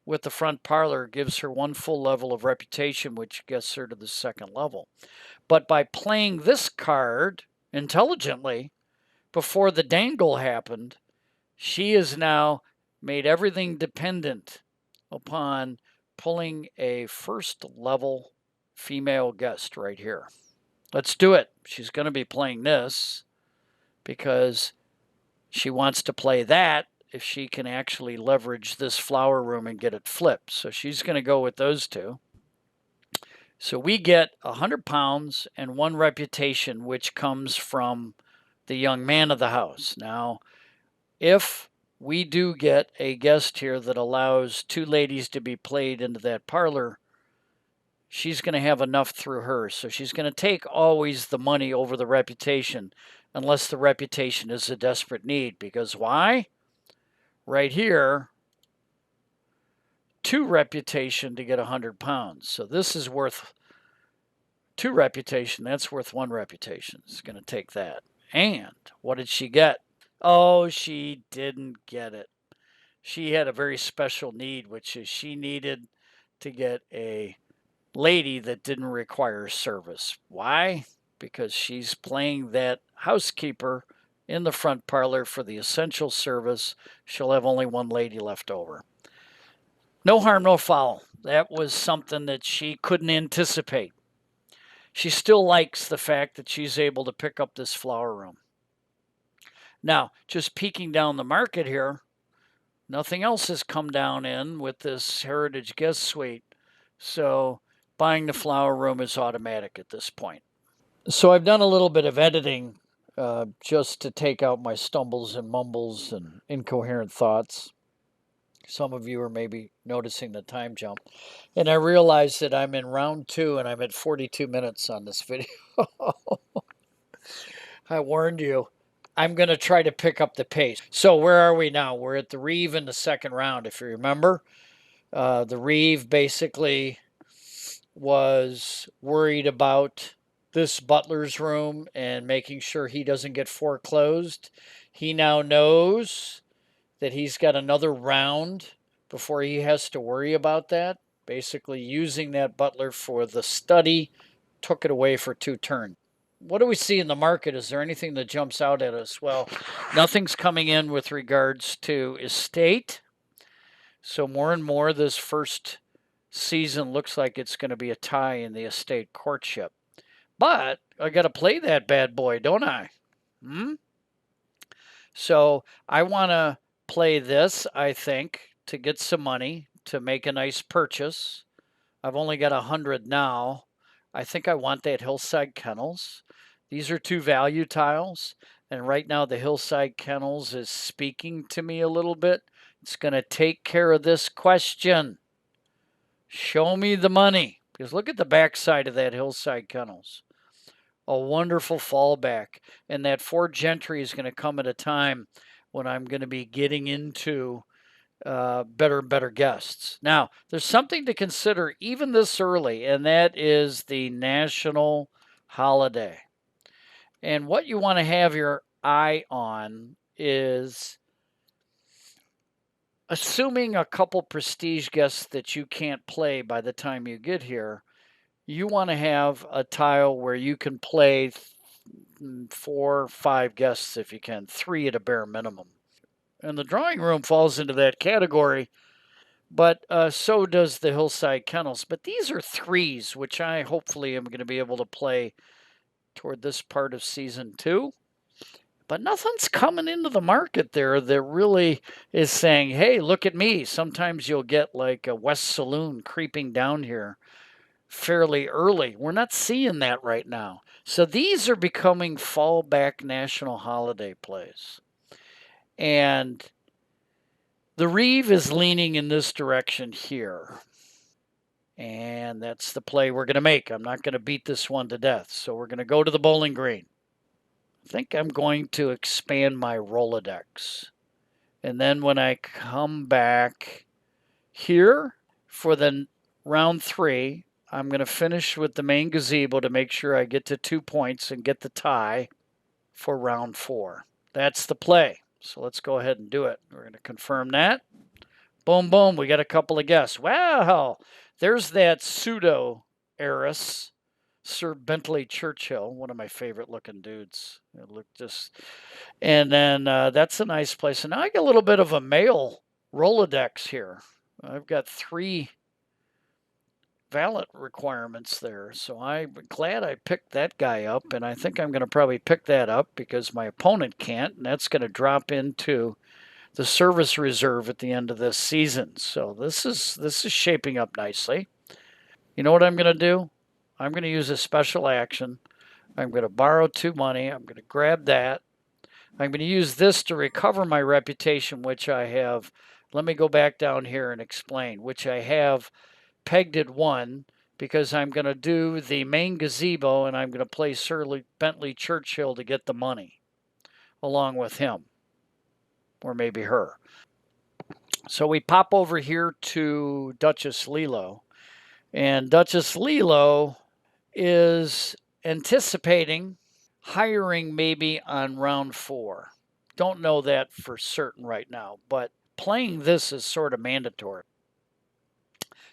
with the front parlor gives her 1 full level of reputation, which gets her to the 2nd level. But by playing this card intelligently before the dangle happened, she has now made everything dependent upon pulling a 1st level female guest right here. Let's do it. She's going to be playing this because she wants to play that if she can actually leverage this flower room and get it flipped. So she's going to go with those 2. So we get 100 pounds and 1 reputation, which comes from the young man of the house. Now, if we do get a guest here that allows 2 ladies to be played into that parlor, she's going to have enough through her. So she's going to take always the money over the reputation, unless the reputation is a desperate need. Because why? Right here, 2 reputation to get 100 pounds. So this is worth 2 reputation. That's worth 1 reputation. It's going to take that. And what did she get? Oh, she didn't get it. She had a very special need, which is she needed to get a lady that didn't require service. Why? Because she's playing that housekeeper in the front parlor for the essential service. She'll have only 1 lady left over. No harm, no foul. That was something that she couldn't anticipate. She still likes the fact that she's able to pick up this flower room. Now, just peeking down the market here, nothing else has come down in with this Heritage Guest Suite. So buying the flower room is automatic at this point. So I've done a little bit of editing just to take out my stumbles and mumbles and incoherent thoughts. Some of you are maybe noticing the time jump. And I realize that I'm in round 2 and I'm at 42 minutes on this video. I warned you. I'm going to try to pick up the pace. So where are we now? We're at the Reeve in the 2nd round, if you remember. The Reeve basically was worried about this butler's room and making sure he doesn't get foreclosed. He now knows that he's got another round before he has to worry about that. Basically using that butler for the study, took it away for 2 turns. What do we see in the market? Is there anything that jumps out at us? Well, nothing's coming in with regards to estate. So more and more this first season looks like it's going to be a tie in the estate courtship. But I got to play that bad boy, don't I? So I want to play this, I think, to get some money, to make a nice purchase. I've only got 100 now. I think I want that Hillside Kennels. These are 2 value tiles. And right now the Hillside Kennels is speaking to me a little bit. It's going to take care of this question. Show me the money. Because look at the backside of that Hillside Kennels. A wonderful fallback. And that Ford Gentry is going to come at a time when I'm going to be getting into better and better guests. Now, there's something to consider even this early, and that is the national holiday. And what you want to have your eye on is assuming a couple prestige guests that you can't play by the time you get here, you want to have a tile where you can play 4, 5 guests if you can, 3 at a bare minimum. And the drawing room falls into that category, but so does the Hillside Kennels. But these are 3s, which I hopefully am going to be able to play toward this part of season 2. But nothing's coming into the market there that really is saying, hey, look at me. Sometimes you'll get like a West Saloon creeping down here fairly early. We're not seeing that right now. So these are becoming fallback national holiday plays. And the Reeve is leaning in this direction here. And that's the play we're going to make. I'm not going to beat this one to death. So we're going to go to the Bowling Green. I think I'm going to expand my Rolodex. And then when I come back here for the round 3, I'm going to finish with the main gazebo to make sure I get to 2 points and get the tie for round 4. That's the play. So let's go ahead and do it. We're going to confirm that. Boom, boom. We got a couple of guests. Wow. There's that pseudo heiress, Sir Bentley Churchill, one of my favorite looking dudes. Look just, and then that's a nice place. And now I get a little bit of a male Rolodex here. I've got 3 valet requirements there. So I'm glad I picked that guy up, and I think I'm going to probably pick that up because my opponent can't, and that's going to drop into the service reserve at the end of this season. So this is shaping up nicely. You know what I'm going to do? I'm going to use a special action. I'm going to borrow 2 money. I'm going to grab that. I'm going to use this to recover my reputation, which I have. Let me go back down here and explain, which I have pegged at 1 because I'm going to do the main gazebo and I'm going to play Sir Bentley Churchill to get the money along with him, or maybe her. So we pop over here to Duchess Lilo, and Duchess Lilo is anticipating hiring maybe on round 4. Don't know that for certain right now, but playing this is sort of mandatory.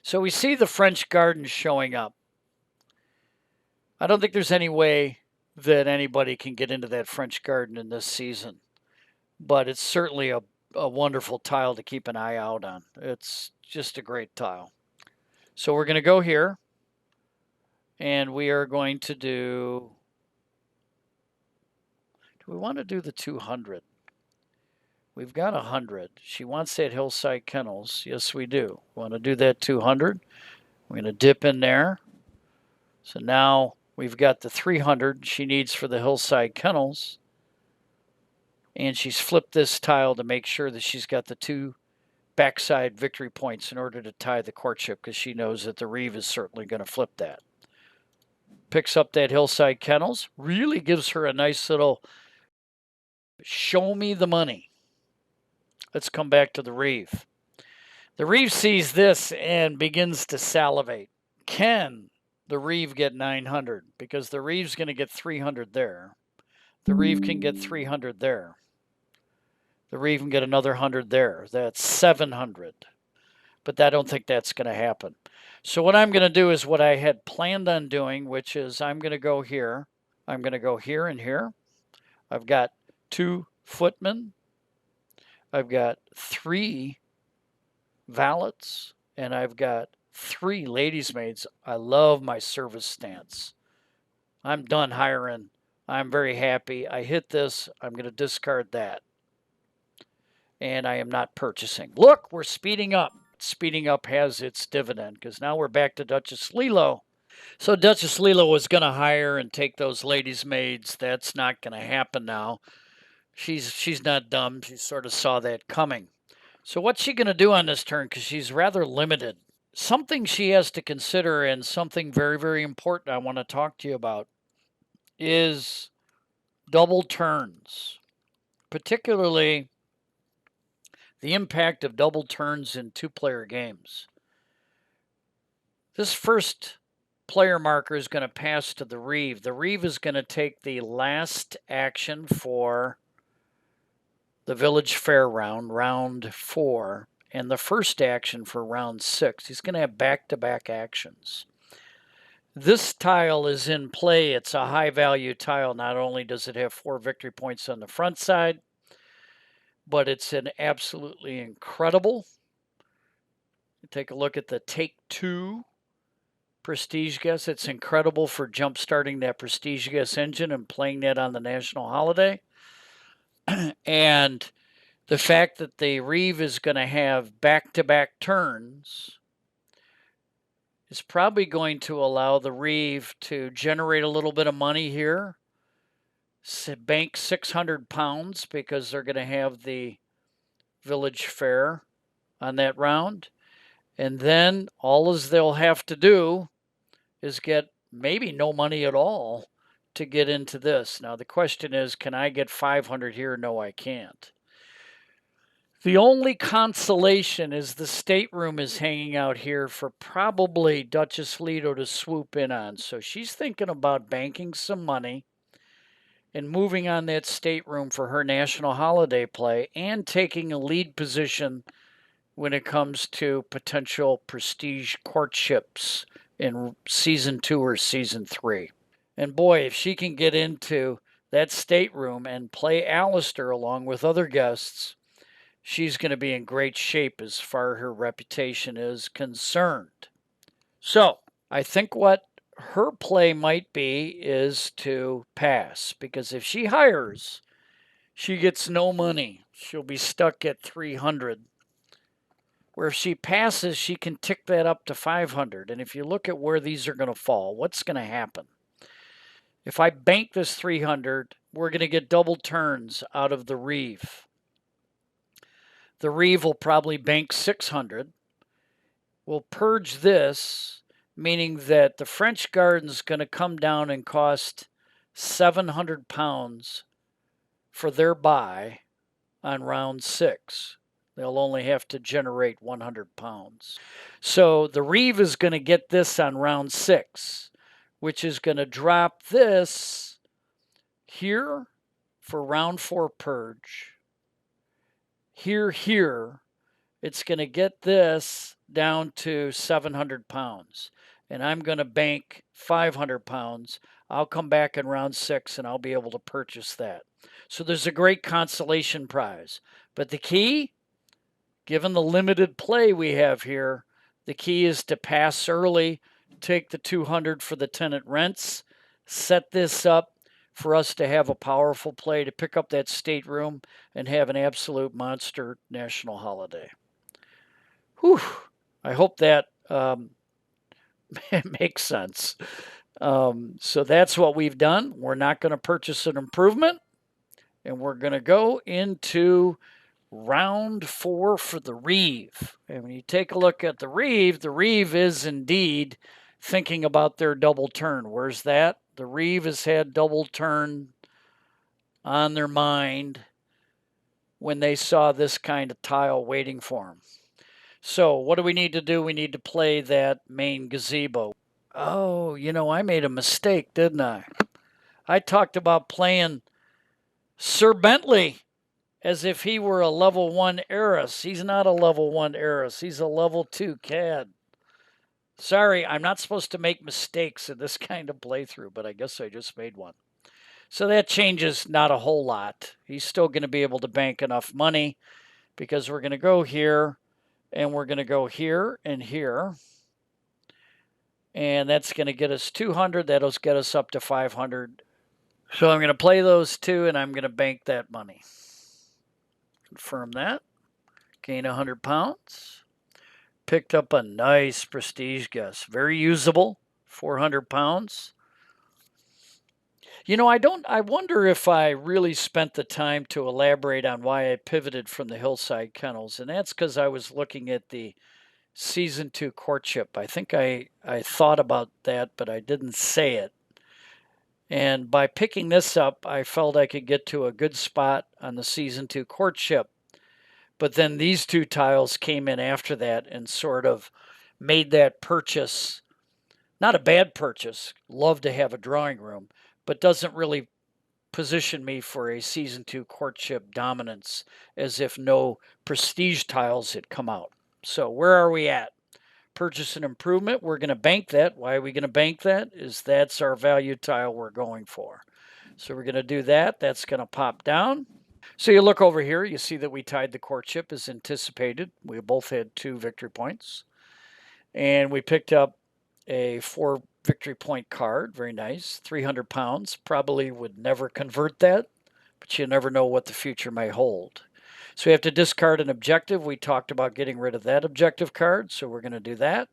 So we see the French Garden showing up. I don't think there's any way that anybody can get into that French Garden in this season, but it's certainly a wonderful tile to keep an eye out on. It's just a great tile. So we're going to go here, and we are going to do we want to do the 200? We've got 100. She wants that Hillside Kennels. Yes, we do. We want to do that 200. We're going to dip in there. So now we've got the 300 she needs for the Hillside Kennels. And she's flipped this tile to make sure that she's got the 2 backside victory points in order to tie the courtship, because she knows that the Reeve is certainly going to flip that. Picks up that Hillside Kennels. Really gives her a nice little show me the money. Let's come back to the Reeve. The Reeve sees this and begins to salivate. Can the Reeve get 900? Because the Reeve's going to get 300 there. The Reeve can get 300 there. The Reeve can get another 100 there. That's 700. But I don't think that's going to happen. So what I'm going to do is what I had planned on doing, which is I'm going to go here. I'm going to go here and here. I've got 2 footmen. I've got 3 valets, and I've got 3 ladies' maids. I love my service stance. I'm done hiring. I'm very happy. I hit this. I'm going to discard that. And I am not purchasing. Look, we're speeding up. Speeding up has its dividend, because now we're back to Duchess Lilo. So Duchess Lilo was going to hire and take those ladies' maids. That's not going to happen now. She's not dumb. She sort of saw that coming. So what's she going to do on this turn? Because she's rather limited. Something she has to consider, and something very, very important I want to talk to you about, is double turns, particularly the impact of double turns in 2-player games. This first player marker is going to pass to the Reeve. The Reeve is going to take the last action for the Village Fair round, round 4, and the first action for round 6. He's going to have back-to-back actions. This tile is in play. It's a high-value tile. Not only does it have 4 victory points on the front side, but it's an absolutely incredible. Take a look at the Take 2 Prestige Guess. It's incredible for jump-starting that Prestige Guess engine and playing that on the national holiday. And the fact that the Reeve is going to have back-to-back turns is probably going to allow the Reeve to generate a little bit of money here. Bank 600 pounds because they're going to have the village fair on that round. And then all as they'll have to do is get maybe no money at all to get into this. Now the question is, can I get 500 here? No, I can't. The only consolation is the stateroom is hanging out here for probably Duchess Lido to swoop in on. So she's thinking about banking some money and moving on that stateroom for her national holiday play and taking a lead position when it comes to potential prestige courtships in season 2 or season 3. And boy, if she can get into that stateroom and play Alistair along with other guests, she's going to be in great shape as far as her reputation is concerned. So I think what her play might be is to pass, because if she hires, she gets no money. She'll be stuck at 300. Where if she passes, she can tick that up to 500. And if you look at where these are going to fall, what's going to happen? If I bank this 300, we're going to get double turns out of the Reeve. The Reeve will probably bank 600. We'll purge this, meaning that the French Garden's going to come down and cost 700 pounds for their buy on round 6. They'll only have to generate 100 pounds. So the Reeve is going to get this on round 6, which is going to drop this here for round 4 purge. Here, it's going to get this down to 700 pounds. And I'm going to bank 500 pounds. I'll come back in round 6 and I'll be able to purchase that. So there's a great consolation prize. But the key, given the limited play we have here, the key is to pass early, take the 200 for the tenant rents, set this up for us to have a powerful play to pick up that stateroom and have an absolute monster national holiday. Whew. I hope that makes sense. So that's what we've done. We're not going to purchase an improvement, and we're going to go into round 4 for the Reeve. And when you take a look at the Reeve is indeed thinking about their double turn. Where's that? The Reeve has had double turn on their mind when they saw this kind of tile waiting for them. So what do we need to do? We need to play that main gazebo. Oh, I made a mistake, didn't I? I talked about playing Sir Bentley as if he were a level 1 heiress. He's not a level 1 heiress. He's a level 2 cad. Sorry, I'm not supposed to make mistakes in this kind of playthrough, but I guess I just made one. So that changes not a whole lot. He's still going to be able to bank enough money because we're going to go here and we're going to go here and here. And that's going to get us 200. That'll get us up to 500. So I'm going to play those two and I'm going to bank that money. Confirm that. Gain 100 pounds. Picked up a nice prestige guess. Very usable. 400 pounds. I wonder if I really spent the time to elaborate on why I pivoted from the Hillside Kennels. And that's because I was looking at the season 2 courtship. I think I thought about that, but I didn't say it. And by picking this up, I felt I could get to a good spot on the season 2 courtship. But then these 2 tiles came in after that and sort of made that purchase not a bad purchase. Love to have a drawing room, but doesn't really position me for a Season 2 courtship dominance as if no prestige tiles had come out. So where are we at? Purchase and improvement, we're going to bank that. Why are we going to bank that? That's our value tile we're going for. So we're going to do that. That's going to pop down. So you look over here, you see that we tied the courtship as anticipated. We both had 2 victory points. And we picked up a 4 victory point card. Very nice. 300 pounds. Probably would never convert that, but you never know what the future may hold. So we have to discard an objective. We talked about getting rid of that objective card, so we're going to do that.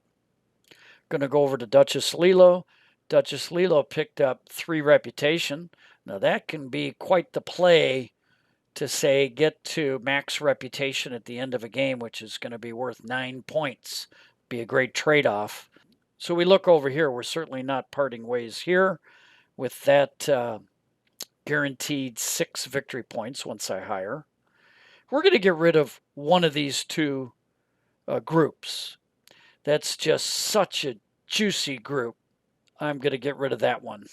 Going to go over to Duchess Lilo. Duchess Lilo picked up 3 reputation. Now that can be quite the play to say get to max reputation at the end of a game, which is going to be worth 9 points. Be a great trade-off. So we look over here. We're certainly not parting ways here with that guaranteed 6 victory points once I hire. We're going to get rid of one of these 2 groups. That's just such a juicy group. I'm going to get rid of that one.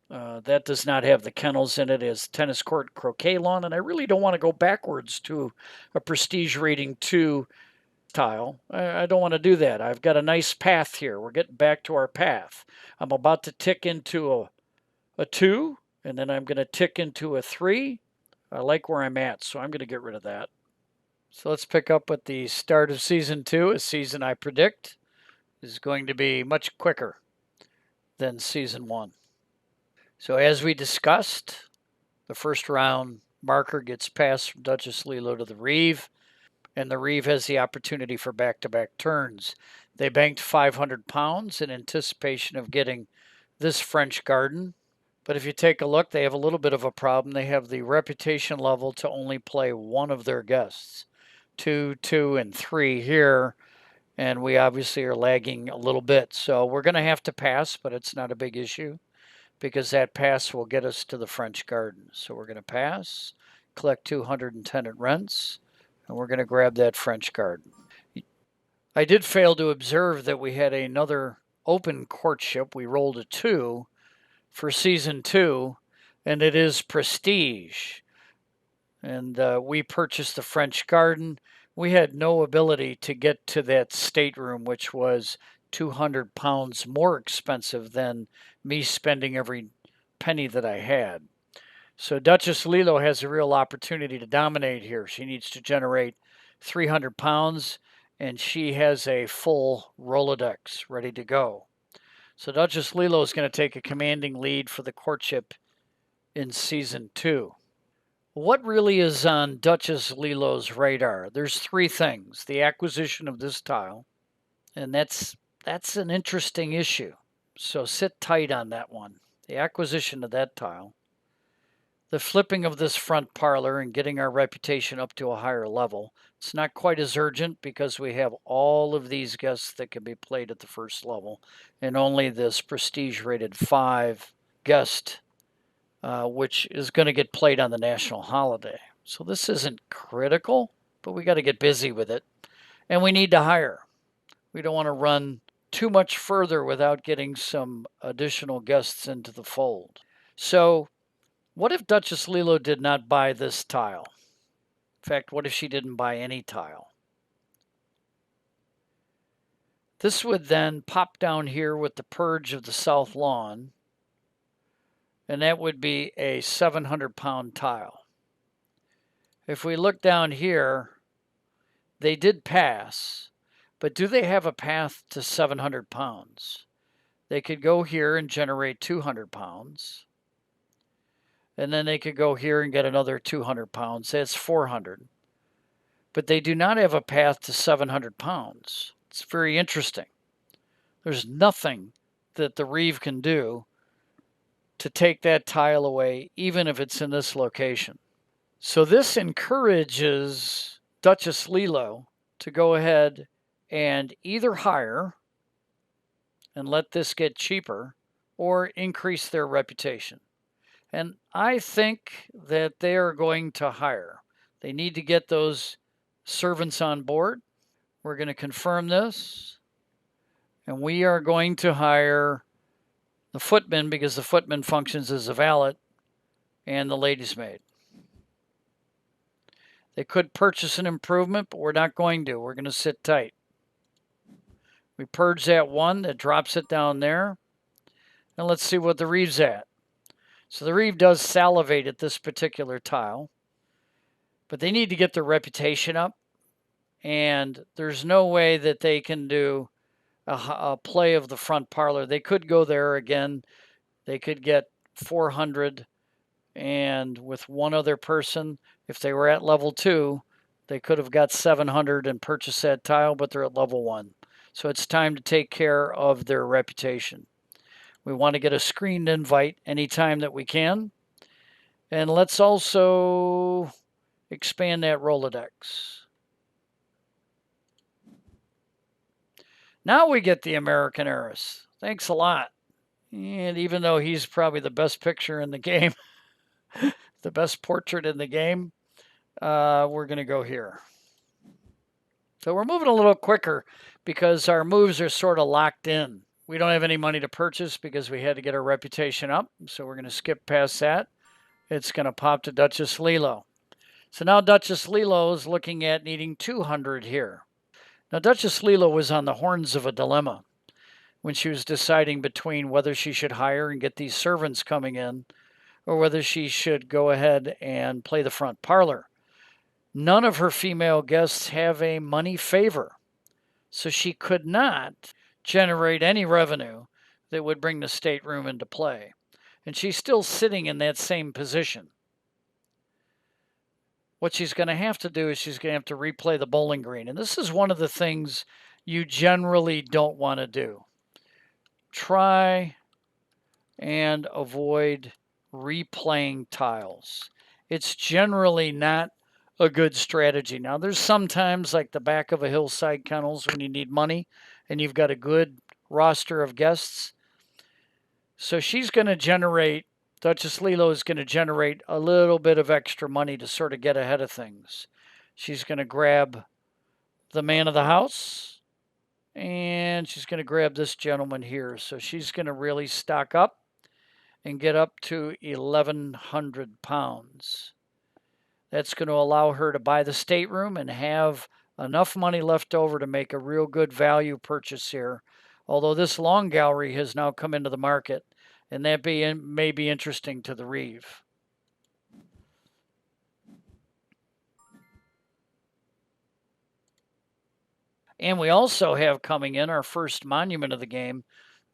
That does not have the kennels in it as tennis court croquet lawn, and I really don't want to go backwards to a prestige rating 2 tile. I don't want to do that. I've got a nice path here. We're getting back to our path. I'm about to tick into a 2, and then I'm going to tick into a 3. I like where I'm at, so I'm going to get rid of that. So let's pick up with the start of Season 2. A season I predict is going to be much quicker than Season 1. So as we discussed, the first round marker gets passed from Duchess Lilo to the Reeve, and the Reeve has the opportunity for back-to-back turns. They banked 500 pounds in anticipation of getting this French garden. But if you take a look, they have a little bit of a problem. They have the reputation level to only play one of their guests. 2, 2, and 3 here, and we obviously are lagging a little bit. So we're going to have to pass, but it's not a big issue because that pass will get us to the French garden. So we're going to pass, collect 210 at rents, and we're going to grab that French garden. I did fail to observe that we had another open courtship. We rolled a 2 for Season 2, and it is prestige. And we purchased the French garden. We had no ability to get to that stateroom, which was 200 pounds more expensive than me spending every penny that I had. So Duchess Lilo has a real opportunity to dominate here. She needs to generate 300 pounds, and she has a full Rolodex ready to go. So Duchess Lilo is going to take a commanding lead for the courtship in Season 2. What really is on Duchess Lilo's radar? There's 3 things. The acquisition of this tile, and that's an interesting issue. So sit tight on that one. The acquisition of that tile. The flipping of this front parlor and getting our reputation up to a higher level. It's not quite as urgent because we have all of these guests that can be played at the first level and only this prestige rated 5 guest which is going to get played on the national holiday. So this isn't critical, but we got to get busy with it. And we need to hire. We don't want to run too much further without getting some additional guests into the fold. So what if Duchess Lilo did not buy this tile? In fact, what if she didn't buy any tile? This would then pop down here with the purge of the south lawn, and that would be a 700-pound tile. If we look down here, they did pass, but do they have a path to 700 pounds? They could go here and generate 200 pounds, and then they could go here and get another 200 pounds. That's 400. But they do not have a path to 700 pounds. It's very interesting. There's nothing that the Reeve can do to take that tile away, even if it's in this location. So this encourages Duchess Lilo to go ahead and either hire and let this get cheaper or increase their reputation. And I think that they are going to hire. They need to get those servants on board. We're going to confirm this. And we are going to hire the footman because the footman functions as a valet. and the lady's maid. They could purchase an improvement, but we're not going to. We're going to sit tight. We purge that one, that drops it down there. And let's see what the Reeve's at. So the Reeve does salivate at this particular tile, but they need to get their reputation up. And there's no way that they can do a play of the front parlor. They could go there again. They could get 400, and with one other person, if they were at level 2, they could have got 700 and purchased that tile, but they're at level 1. So it's time to take care of their reputation. We want to get a screened invite anytime that we can. And let's also expand that Rolodex. Now we get the American heiress. Thanks a lot. And even though he's probably the best picture in the game, the best portrait in the game, we're going to go here. So we're moving a little quicker because our moves are sort of locked in. We don't have any money to purchase because we had to get our reputation up. So we're going to skip past that. It's going to pop to Duchess Lilo. So now Duchess Lilo is looking at needing 200 here. Now Duchess Lilo was on the horns of a dilemma when she was deciding between whether she should hire and get these servants coming in or whether she should go ahead and play the front parlor. None of her female guests have a money favor, so she could not generate any revenue that would bring the stateroom into play. And she's still sitting in that same position. What she's going to have to do is she's going to have to replay the bowling green. And this is one of the things you generally don't want to do. Try and avoid replaying tiles. It's generally not a good strategy. Now, there's sometimes like the back of a hillside kennels when you need money and you've got a good roster of guests. So she's going to generate, Duchess Lilo is going to generate a little bit of extra money to sort of get ahead of things. She's going to grab the man of the house and she's going to grab this gentleman here. So she's going to really stock up and get up to 1,100 pounds. That's going to allow her to buy the stateroom and have enough money left over to make a real good value purchase here. Although this long gallery has now come into the market, and that may be interesting to the Reeve. And we also have coming in our first monument of the game,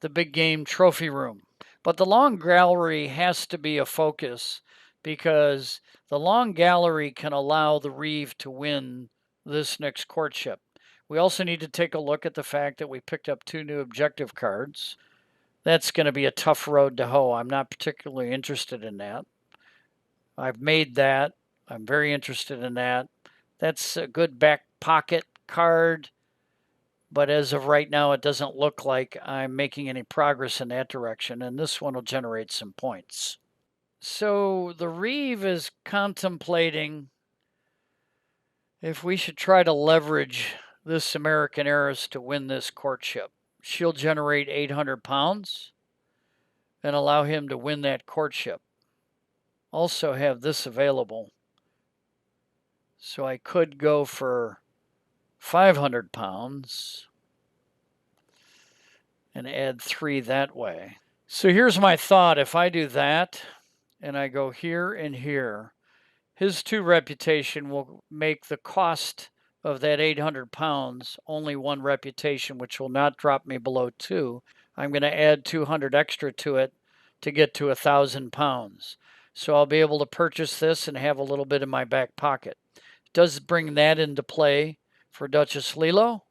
the big game trophy room. But the long gallery has to be a focus because the long gallery can allow the Reeve to win this next courtship. We also need to take a look at the fact that we picked up 2 new objective cards. That's going to be a tough road to hoe. I'm not particularly interested in that. I've made that. I'm very interested in that. That's a good back pocket card. But as of right now, it doesn't look like I'm making any progress in that direction, and this one will generate some points. So the Reeve is contemplating if we should try to leverage this American heiress to win this courtship. She'll generate 800 pounds and allow him to win that courtship. Also have this available. So I could go for 500 pounds and add 3 that way. So here's my thought. If I do that and I go here and here, his 2 reputation will make the cost of that 800 pounds only 1 reputation, which will not drop me below 2. I'm going to add 200 extra to it to get to 1,000 pounds. So I'll be able to purchase this and have a little bit in my back pocket. It does bring that into play for Duchess Lilo,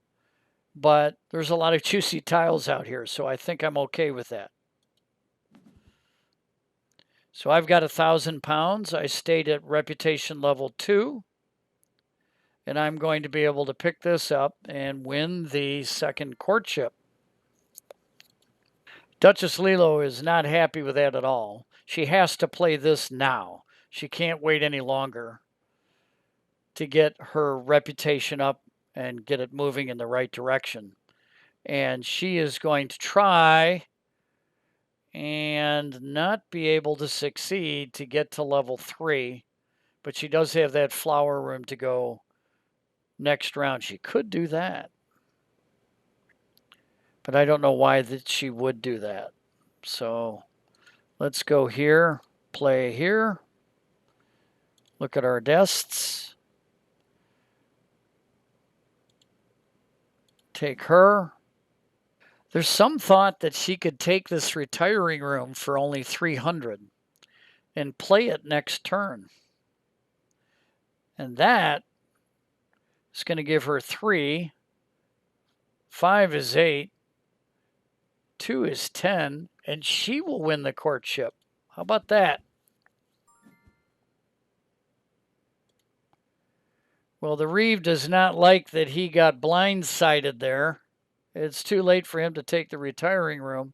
but there's a lot of juicy tiles out here, so I think I'm okay with that. So I've got 1,000 pounds. I stayed at reputation level 2, and I'm going to be able to pick this up and win the second courtship. Duchess Lilo is not happy with that at all. She has to play this now. She can't wait any longer to get her reputation up and get it moving in the right direction. And she is going to try and not be able to succeed to get to level 3. But she does have that flower room to go next round. She could do that. But I don't know why that she would do that. So let's go here, play here. Look at our dests. Take her. There's some thought that she could take this retiring room for only 300 and play it next turn. And that is going to give her 3. 5 is 8. 2 is 10. And she will win the courtship. How about that? Well, the Reeve does not like that he got blindsided there. It's too late for him to take the retiring room.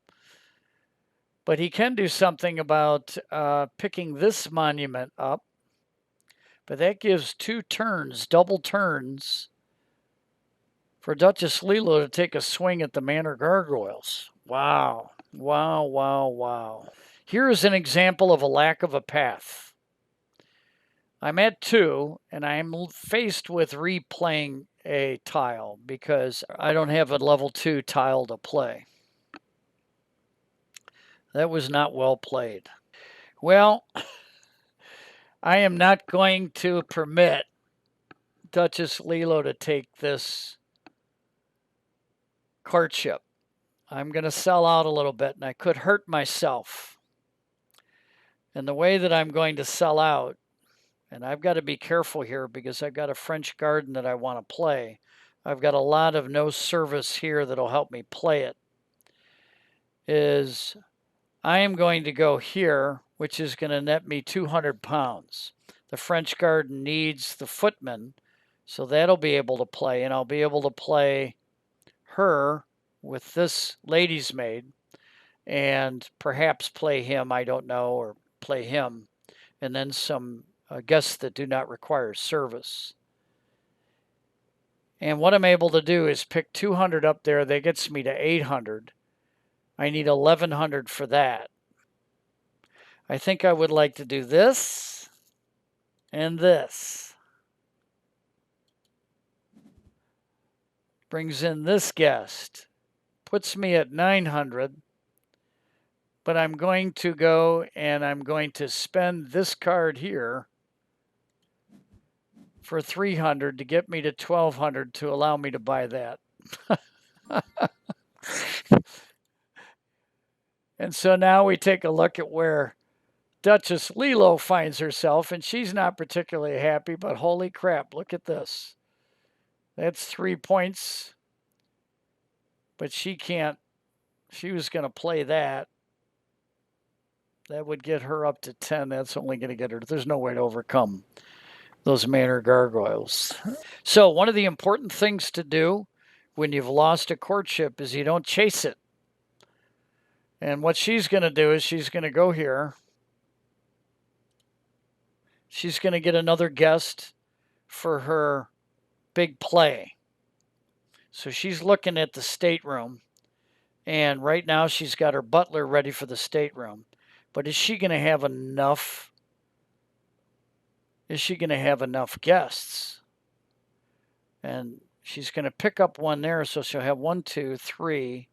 But he can do something about picking this monument up. But that gives 2 turns, double turns, for Duchess Lilo to take a swing at the Manor Gargoyles. Wow. Wow, wow, wow. Here is an example of a lack of a path. I'm at 2, and I'm faced with replaying a tile because I don't have a level 2 tile to play. That was not well played. Well, I am not going to permit Duchess Lilo to take this courtship. I'm going to sell out a little bit, and I could hurt myself. And the way that I'm going to sell out, and I've got to be careful here because I've got a French garden that I want to play. I've got a lot of no service here that'll help me play it, is I am going to go here, which is going to net me 200 pounds. The French garden needs the footman, so that'll be able to play, and I'll be able to play her with this lady's maid and perhaps play him, I don't know, or play him, and then some guests that do not require service. And what I'm able to do is pick 200 up there. That gets me to 800. I need 1100 for that. I think I would like to do this and this. Brings in this guest. Puts me at 900. But I'm going to go and I'm going to spend this card here for 300 to get me to 1200 to allow me to buy that. And so now we take a look at where Duchess Lilo finds herself, and she's not particularly happy, but holy crap, look at this. That's 3 points, but she can't. She was going to play that. That would get her up to 10. That's only going to get her. There's no way to overcome those Manor Gargoyles. So one of the important things to do when you've lost a courtship is you don't chase it. And what she's going to do is she's going to go here. She's going to get another guest for her big play. So she's looking at the stateroom. And right now she's got her butler ready for the stateroom. But is she going to have enough? Is she going to have enough guests? And she's going to pick up one there. So she'll have 1, 2, 3.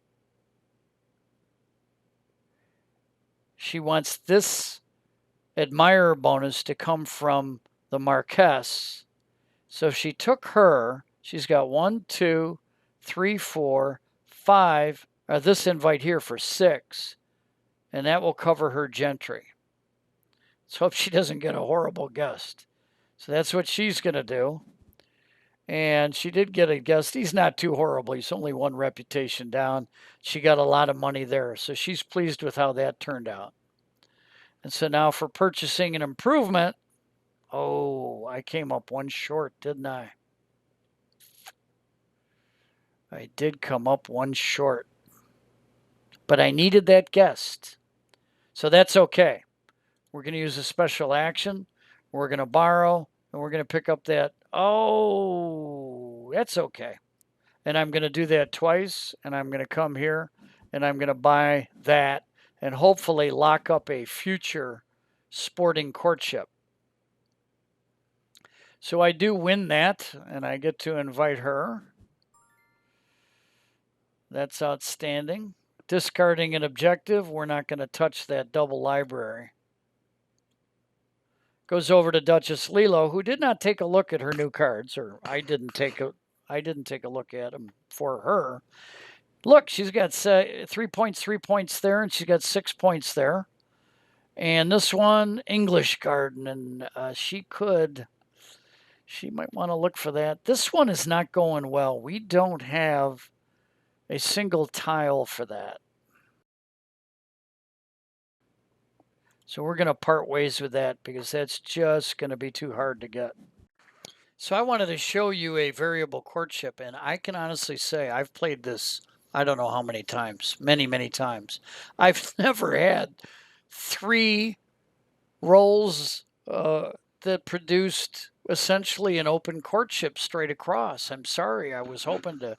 She wants this admirer bonus to come from the Marquess. So if she took her, she's got 1, 2, 3, 4, 5, or this invite here for 6, and that will cover her gentry. Let's hope she doesn't get a horrible guest. So that's what she's going to do. And she did get a guest. He's not too horrible. He's only 1 reputation down. She got a lot of money there. So she's pleased with how that turned out. And so now for purchasing an improvement, oh, I came up 1 short, didn't I? I did come up 1 short. But I needed that guest. So that's okay. We're going to use a special action. We're going to borrow, and we're going to pick up that. Oh, that's okay. And I'm going to do that twice, and I'm going to come here, and I'm going to buy that, and hopefully lock up a future sporting courtship. So I do win that, and I get to invite her. That's outstanding. Discarding an objective, we're not going to touch that double library. Goes over to Duchess Lilo, who did not take a look at her new cards, or I didn't take a look at them for her. Look, she's got 3 points there, and she's got 6 points there. And this one, English Garden, and she might want to look for that. This one is not going well. We don't have a single tile for that. So we're going to part ways with that because that's just going to be too hard to get. So I wanted to show you a variable courtship, and I can honestly say I've played this, I don't know how many times, many, many times. I've never had 3 rolls that produced essentially an open courtship straight across. I'm sorry, I was hoping to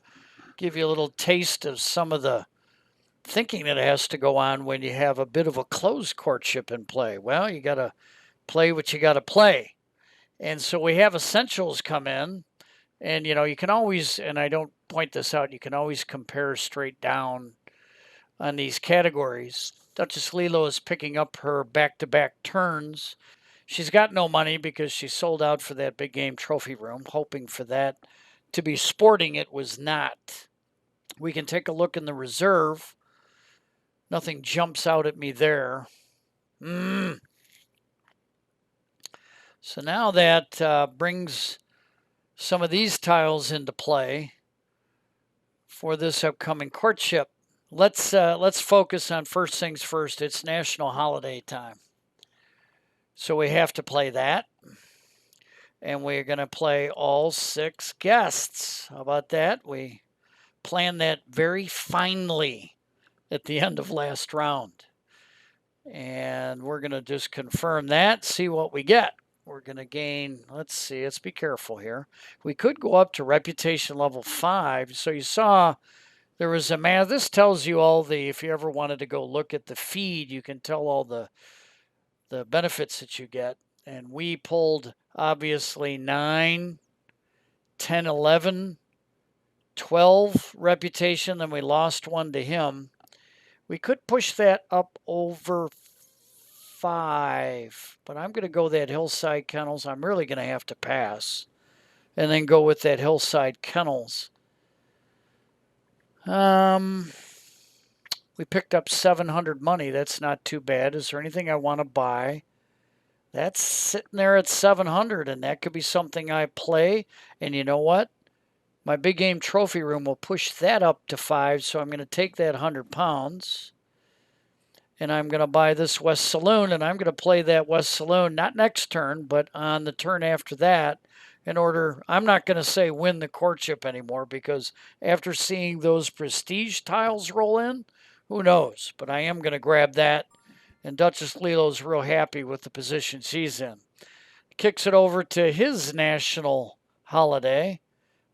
give you a little taste of some of the thinking that has to go on when you have a bit of a closed courtship in play. Well, you got to play what you got to play. And so we have essentials come in, and you can always, and I don't point this out, you can always compare straight down on these categories. Duchess Lilo is picking up her back-to-back turns. She's got no money because she sold out for that big game trophy room, hoping for that to be sporting. It was not. We can take a look in the reserve. Nothing jumps out at me there. So now that brings some of these tiles into play for this upcoming courtship. Let's focus on first things first. It's national holiday time. So we have to play that. And we're going to play all 6 guests. How about that? We planned that very finely at the end of last round. And we're going to just confirm that, see what we get. We're going to gain, let's see, let's be careful here. We could go up to reputation level 5. So you saw there was a math. This tells you all the, if you ever wanted to go look at the feed, you can tell all the benefits that you get. And we pulled, obviously, 9, 10, 11, 12 reputation. Then we lost 1 to him. We could push that up over 5, but I'm going to go that Hillside Kennels. I'm really going to have to pass and then go with that Hillside Kennels. We picked up 700 money. That's not too bad. Is there anything I want to buy? That's sitting there at 700, and that could be something I play. And you know what? My big game trophy room will push that up to 5, so I'm going to take that 100 pounds. And I'm going to buy this West Saloon, and I'm going to play that West Saloon, not next turn, but on the turn after that, in order, I'm not going to say win the courtship anymore, because after seeing those prestige tiles roll in, who knows? But I am going to grab that, and Duchess Lilo's real happy with the position she's in. Kicks it over to his national holiday.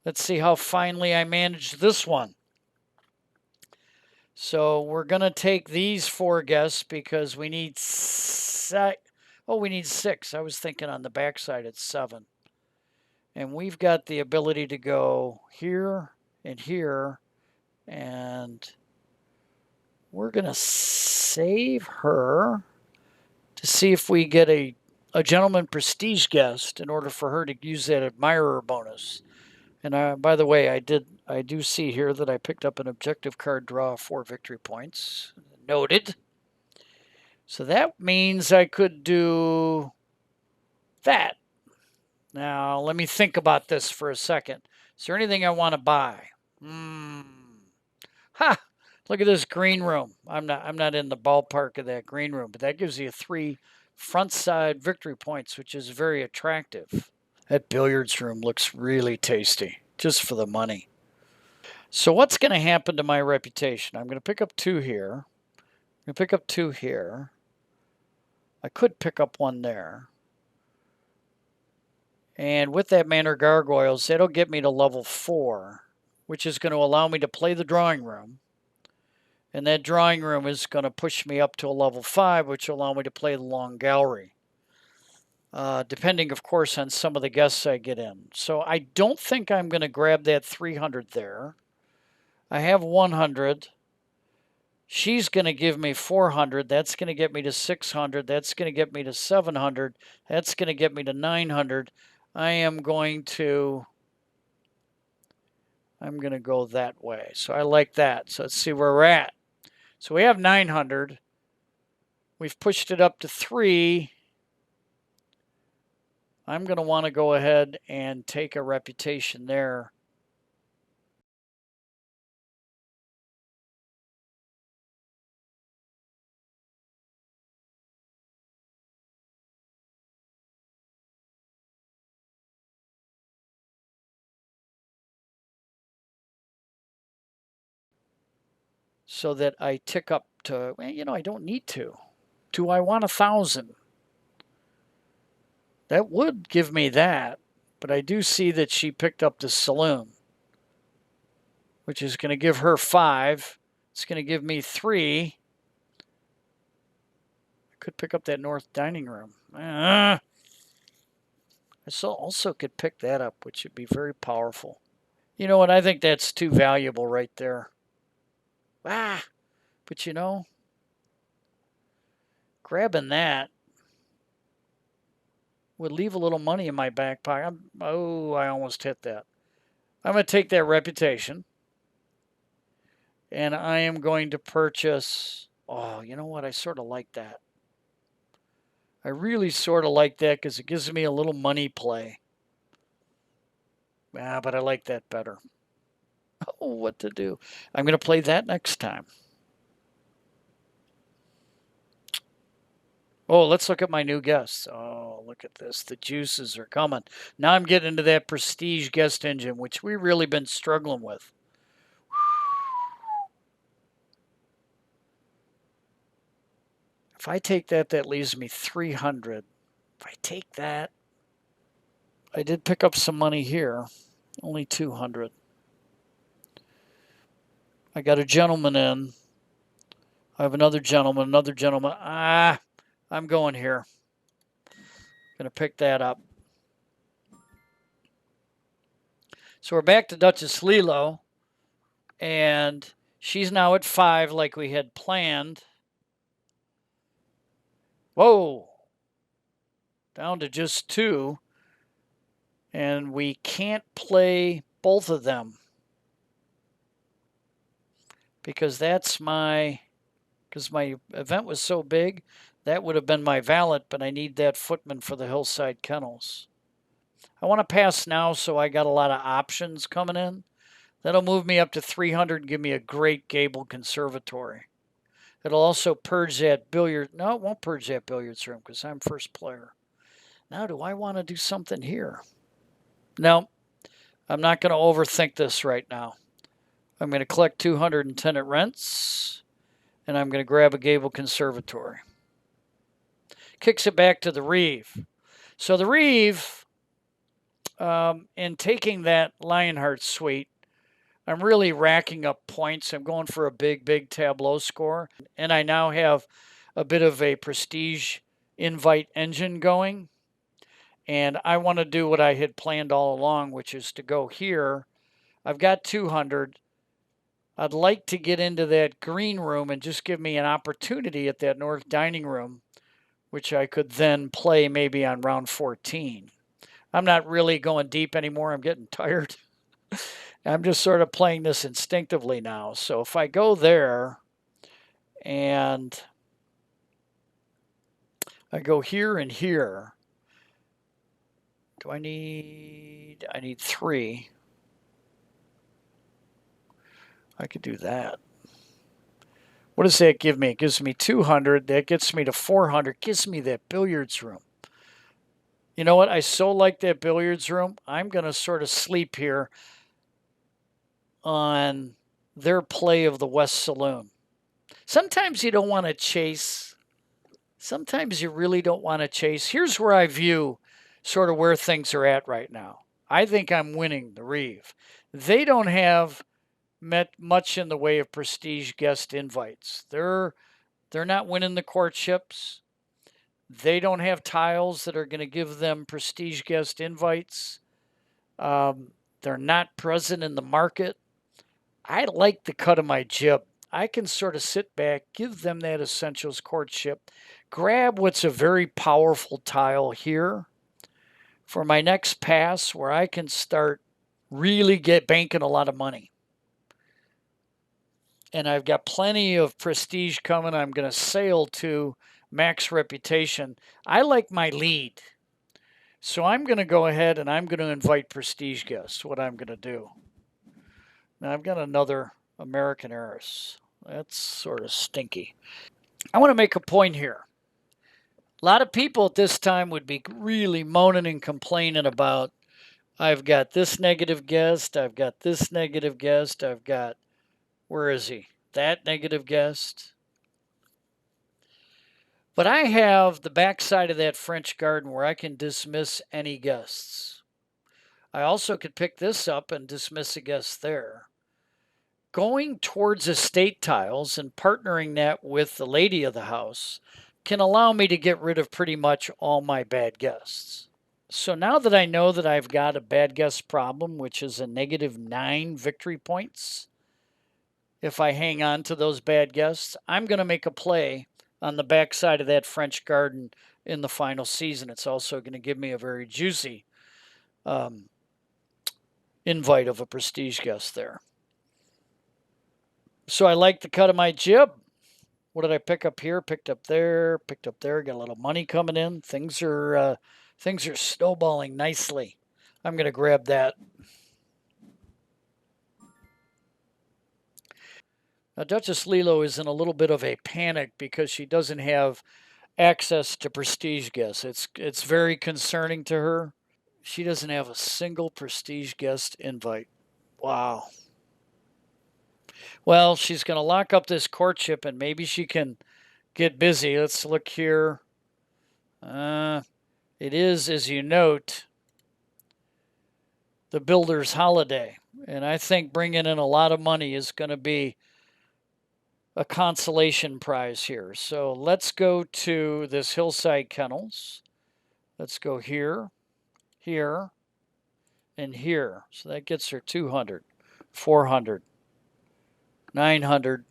Let's see how finely I managed this one. So we're going to take these 4 guests because we need 6. We need 6. I was thinking on the backside it's 7. And we've got the ability to go here and here. And we're going to save her to see if we get a gentleman prestige guest in order for her to use that admirer bonus. And by the way, I do see here that I picked up an objective card draw 4 victory points. Noted. So that means I could do that. Now, let me think about this for a second. Is there anything I want to buy? Ha! Look at this green room. I'm not in the ballpark of that green room, but that gives you 3 front side victory points, which is very attractive. That billiards room looks really tasty, just for the money. So what's going to happen to my reputation? I'm going to pick up 2 here. I'm going to pick up 2 here. I could pick up 1 there. And with that Manor Gargoyles, that'll get me to level 4, which is going to allow me to play the drawing room. And that drawing room is going to push me up to a level 5, which will allow me to play the long gallery. Depending, of course, on some of the guests I get in. So I don't think I'm going to grab that 300 there. I have 100. She's going to give me 400. That's going to get me to 600. That's going to get me to 700. That's going to get me to 900. I'm going to go that way. So I like that. So let's see where we're at. So we have 900. We've pushed it up to 3. I'm going to want to go ahead and take a reputation there. So that I tick up to, well, I don't need to. Do I want 1,000? That would give me that, but I do see that she picked up the saloon, which is going to give her 5. It's going to give me 3. I could pick up that north dining room. I also could pick that up, which would be very powerful. You know what? I think that's too valuable right there. But grabbing that would leave a little money in my back pocket. I almost hit that. I'm going to take that reputation, and I am going to purchase. Oh, you know what? I sort of like that. I really sort of like that because it gives me a little money play. But I like that better. Oh, what to do? I'm going to play that next time. Oh, let's look at my new guests. Oh, look at this. The juices are coming. Now I'm getting into that prestige guest engine, which we've really been struggling with. If I take that, that leaves me 300. If I take that, I did pick up some money here. Only 200. I got a gentleman in. I have another gentleman. I'm going here. Going to pick that up. So we're back to Duchess Lilo, and she's now at 5 like we had planned. Whoa. Down to just 2. And we can't play both of them because my event was so big. That would have been my valet, but I need that footman for the Hillside Kennels. I want to pass now, so I got a lot of options coming in. That'll move me up to 300 and give me a great gable conservatory. It'll also purge that billiard. No, it won't purge that billiards room because I'm first player. Now, do I want to do something here? No, I'm not going to overthink this right now. I'm going to collect 210 at rents, and I'm going to grab a gable conservatory. Kicks it back to the Reeve. So the Reeve, in taking that Lionheart suite, I'm really racking up points. I'm going for a big, big tableau score. And I now have a bit of a prestige invite engine going. And I want to do what I had planned all along, which is to go here. I've got 200. I'd like to get into that green room and just give me an opportunity at that north dining room, which I could then play maybe on round 14. I'm not really going deep anymore. I'm getting tired. I'm just sort of playing this instinctively now. So if I go there and I go here and here, I need 3. I could do that. What does that give me? It gives me 200. That gets me to 400. Gives me that billiards room. You know what? I so like that billiards room. I'm going to sort of sleep here on their play of the West Saloon. Sometimes you don't want to chase. Sometimes you really don't want to chase. Here's where I view sort of where things are at right now. I think I'm winning the Reeve. They don't have met much in the way of prestige guest invites. They're not winning the courtships. They don't have tiles that are going to give them prestige guest invites. They're not present in the market. I like the cut of my jib. I can sort of sit back, give them that essentials courtship, grab what's a very powerful tile here for my next pass where I can start really banking a lot of money. And I've got plenty of prestige coming. I'm going to sail to max reputation. I like my lead. So I'm going to go ahead and I'm going to invite prestige guests, what I'm going to do. Now I've got another American heiress. That's sort of stinky. I want to make a point here. A lot of people at this time would be really moaning and complaining about, I've got this negative guest, I've got this negative guest, I've got, where is he? That negative guest. But I have the backside of that French garden where I can dismiss any guests. I also could pick this up and dismiss a guest there. Going towards estate tiles and partnering that with the lady of the house can allow me to get rid of pretty much all my bad guests. So now that I know that I've got a bad guest problem, which is a -9 victory points, if I hang on to those bad guests, I'm going to make a play on the backside of that French garden in the final season. It's also going to give me a very juicy invite of a prestige guest there. So I like the cut of my jib. What did I pick up here? Picked up there. Got a little money coming in. Things are snowballing nicely. I'm going to grab that. Now, Duchess Lilo is in a little bit of a panic because she doesn't have access to prestige guests. It's very concerning to her. She doesn't have a single prestige guest invite. Wow. Well, she's going to lock up this courtship and maybe she can get busy. Let's look here. It is, as you note, the builder's holiday. And I think bringing in a lot of money is going to be a consolation prize here. So let's go to this Hillside Kennels. Let's go here, here, and here. So that gets her 200, 400, 900,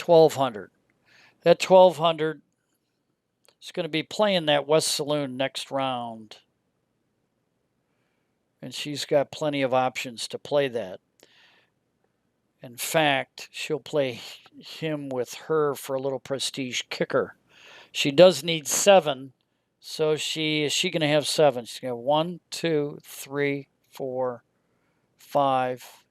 1200. That 1200 is going to be playing that West Saloon next round. And she's got plenty of options to play that. In fact, she'll play him with her for a little prestige kicker. She does need 7. So is she going to have 7? She's going to have 1, 2, 3, 4, 5,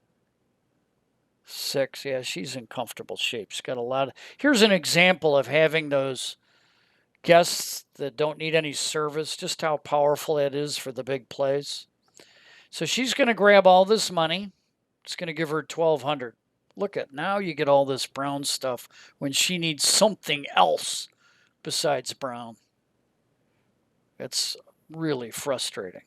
6. Yeah, she's in comfortable shape. She's got a lot of. Here's an example of having those guests that don't need any service, just how powerful that is for the big plays. So she's going to grab all this money. It's going to give her 1200. Look at, now you get all this brown stuff when she needs something else besides brown. It's really frustrating.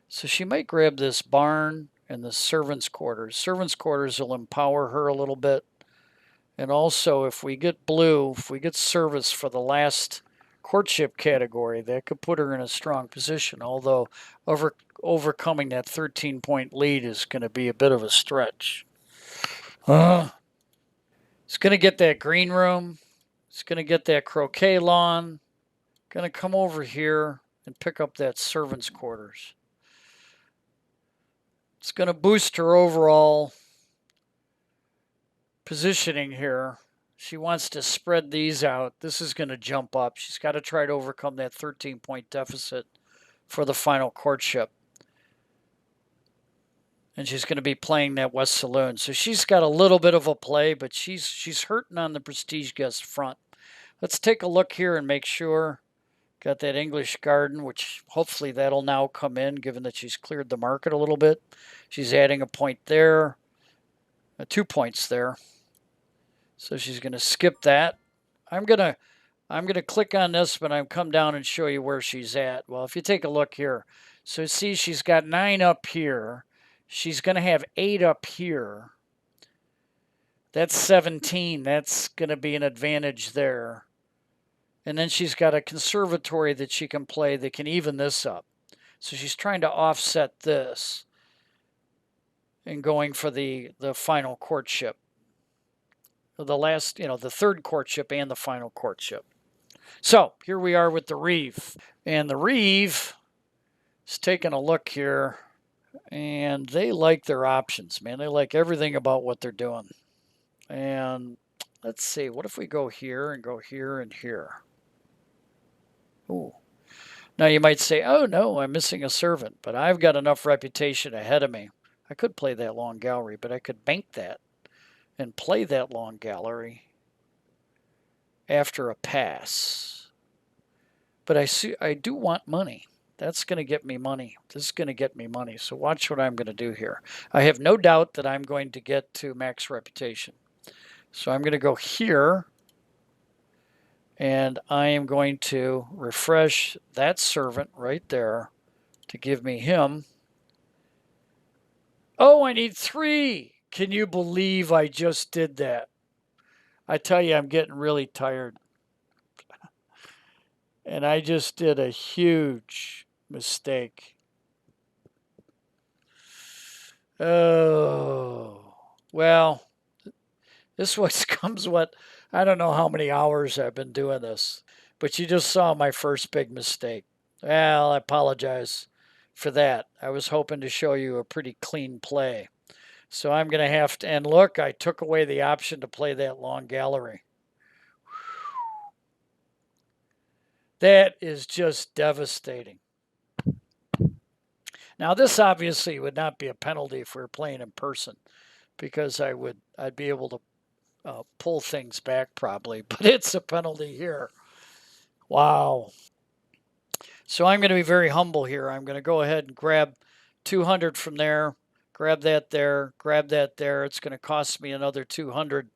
So she might grab this barn and the servants' quarters. Servants' quarters will empower her a little bit. And also, if we get blue, if we get service for the last courtship category, that could put her in a strong position. Although overcoming that 13-point lead is going to be a bit of a stretch. It's going to get that green room. It's going to get that croquet lawn. Going to come over here and pick up that servants' quarters. It's going to boost her overall positioning here. She wants to spread these out. This is going to jump up. She's got to try to overcome that 13-point deficit for the final courtship. And she's going to be playing that West Saloon. So she's got a little bit of a play, but she's hurting on the prestige guest front. Let's take a look here and make sure. Got that English garden, which hopefully that'll now come in, given that she's cleared the market a little bit. She's adding a point there, 2 points there. So she's going to skip that. I'm going to click on this, but I'll come down and show you where she's at. Well, if you take a look here, so see she's got 9 up here. She's going to have 8 up here. That's 17. That's going to be an advantage there. And then she's got a conservatory that she can play that can even this up. So she's trying to offset this and going for the final courtship. The last, the third courtship and the final courtship. So here we are with the Reeve. And the Reeve is taking a look here. And they like their options, man. They like everything about what they're doing. And let's see, what if we go here and go here and here? Ooh. Now you might say, oh no, I'm missing a servant, but I've got enough reputation ahead of me. I could play that long gallery, but I could bank that and play that long gallery after a pass. But I do want money. That's going to get me money. This is going to get me money. So watch what I'm going to do here. I have no doubt that I'm going to get to max reputation. So I'm going to go here. And I am going to refresh that servant right there to give me him. Oh, I need 3. Can you believe I just did that? I tell you, I'm getting really tired. And I just did a huge mistake. Oh, well, this comes what, I don't know how many hours I've been doing this, but you just saw my first big mistake. Well, I apologize for that. I was hoping to show you a pretty clean play. So I'm going to have to, and look, I took away the option to play that long gallery. That is just devastating. Now, this obviously would not be a penalty if we were playing in person, because I'd be able to pull things back probably, but it's a penalty here. Wow. So I'm going to be very humble here. I'm going to go ahead and grab 200 from there, grab that there, grab that there. It's going to cost me another 200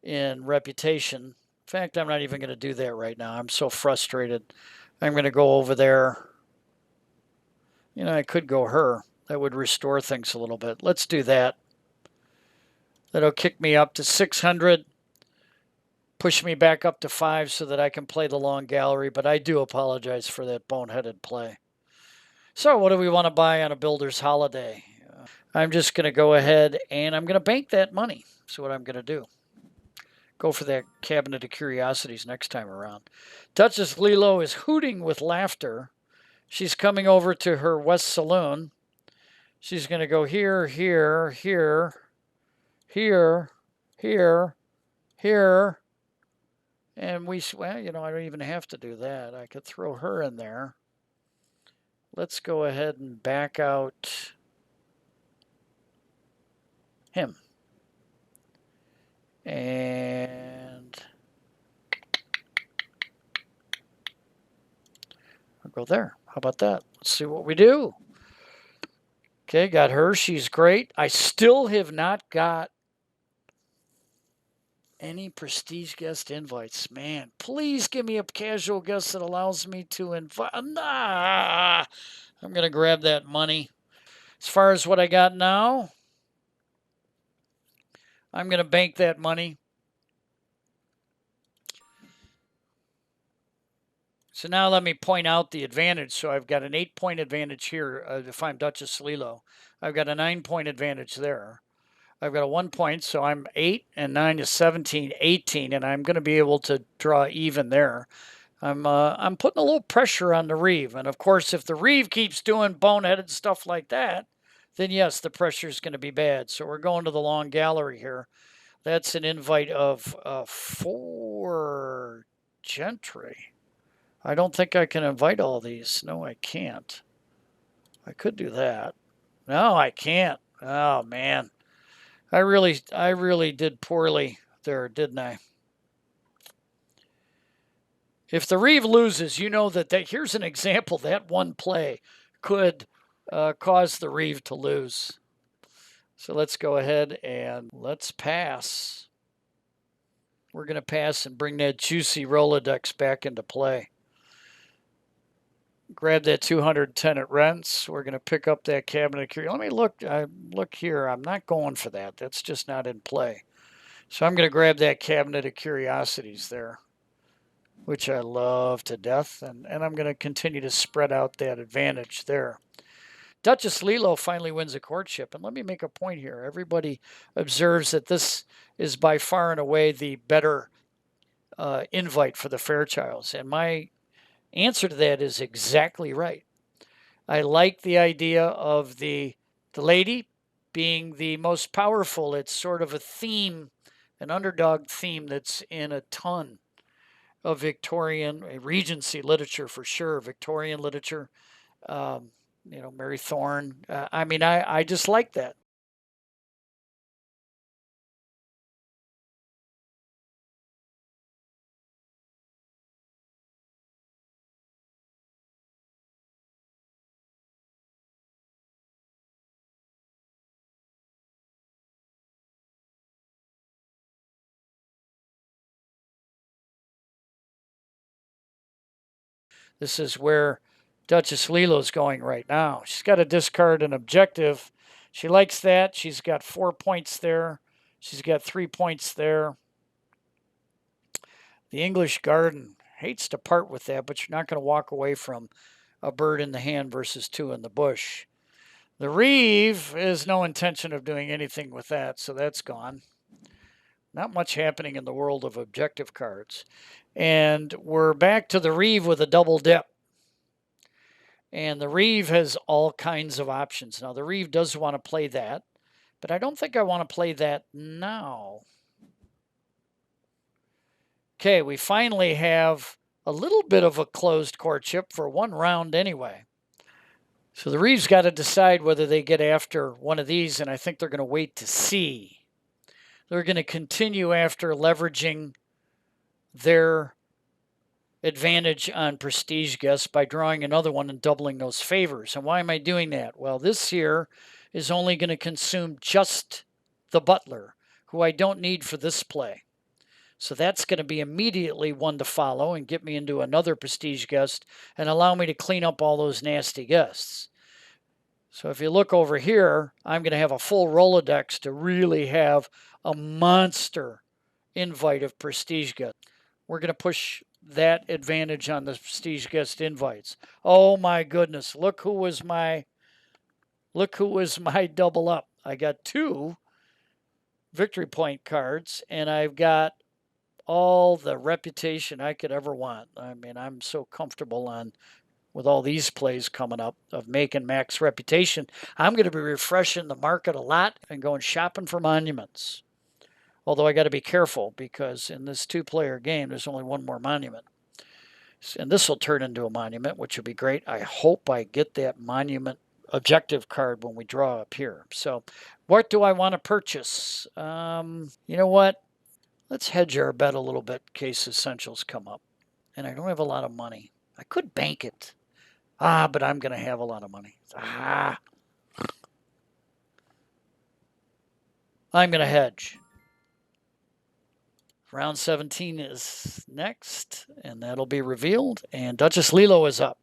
in reputation. In fact, I'm not even going to do that right now. I'm so frustrated. I'm going to go over there. I could go her. That would restore things a little bit. Let's do that. That'll kick me up to 600, push me back up to 5 so that I can play the long gallery, but I do apologize for that boneheaded play. So what do we want to buy on a builder's holiday? I'm just going to go ahead and I'm going to bank that money. So what I'm going to do. Go for that cabinet of curiosities next time around. Duchess Lilo is hooting with laughter. She's coming over to her West Saloon. She's going to go here, here, here, here, here, here. And well, I don't even have to do that. I could throw her in there. Let's go ahead and back out him. And I'll go there. How about that? Let's see what we do. Okay, got her. She's great. I still have not got any prestige guest invites. Man, please give me a casual guest that allows me to invite. Nah, I'm going to grab that money. As far as what I got now, I'm going to bank that money. So now let me point out the advantage. So I've got an 8-point advantage here if I'm Duchess Lilo. I've got a 9-point advantage there. I've got a 1 point, so I'm 8 and 9 is 17, 18, and I'm going to be able to draw even there. I'm putting a little pressure on the Reeve, and of course, if the Reeve keeps doing boneheaded stuff like that, then yes, the pressure is going to be bad. So we're going to the long gallery here. That's an invite of 4 gentry. I don't think I can invite all these. No, I can't. I could do that. No, I can't. Oh man, I really did poorly there, didn't I? If the Reeve loses, you know that here's an example. That one play could cause the Reeve to lose. So let's go ahead and let's pass. We're going to pass and bring that juicy Rolodex back into play. grab that 210 at rents. We're going to pick up that cabinet of curiosities. Let me look here. I'm not going for that. That's just not in play. So I'm going to grab that cabinet of curiosities there, which I love to death. And I'm going to continue to spread out that advantage there. Duchess Lilo finally wins a courtship. And let me make a point here. Everybody observes that this is by far and away the better invite for the Fairchilds. And my answer to that is exactly right. I like the idea of the lady being the most powerful. It's sort of a theme, an underdog theme that's in a ton of Victorian Regency literature for sure, Victorian literature. Mary Thorne. I just like that. This is where Duchess Lilo's going right now. She's got to discard an objective. She likes that. She's got 4 points there. She's got 3 points there. The English Garden hates to part with that, but you're not going to walk away from a bird in the hand versus 2 in the bush. The Reeve is no intention of doing anything with that, so that's gone. Not much happening in the world of objective cards. And we're back to the Reeve with a double dip. And the Reeve has all kinds of options. Now, the Reeve does want to play that, but I don't think I want to play that now. Okay, we finally have a little bit of a closed courtship for one round anyway. So the Reeve's got to decide whether they get after one of these, and I think they're going to wait to see. They're going to continue after leveraging their advantage on prestige guests by drawing another one and doubling those favors. And why am I doing that? Well, this here is only going to consume just the butler, who I don't need for this play. So that's going to be immediately one to follow and get me into another prestige guest and allow me to clean up all those nasty guests. So if you look over here, I'm going to have a full Rolodex to really have a monster invite of prestige guests. We're going to push that advantage on the prestige guest invites. Oh my goodness, look who was my double up. I got 2 victory point cards, and I've got all the reputation I could ever want. I mean, I'm so comfortable with all these plays coming up of making max reputation. I'm going to be refreshing the market a lot and going shopping for monuments. Although I got to be careful because in this 2-player game, there's only one more monument. And this will turn into a monument, which will be great. I hope I get that monument objective card when we draw up here. So what do I want to purchase? You know what? Let's hedge our bet a little bit in case essentials come up. And I don't have a lot of money. I could bank it. But I'm going to have a lot of money. I'm going to hedge. Round 17 is next, and that'll be revealed. And Duchess Lilo is up.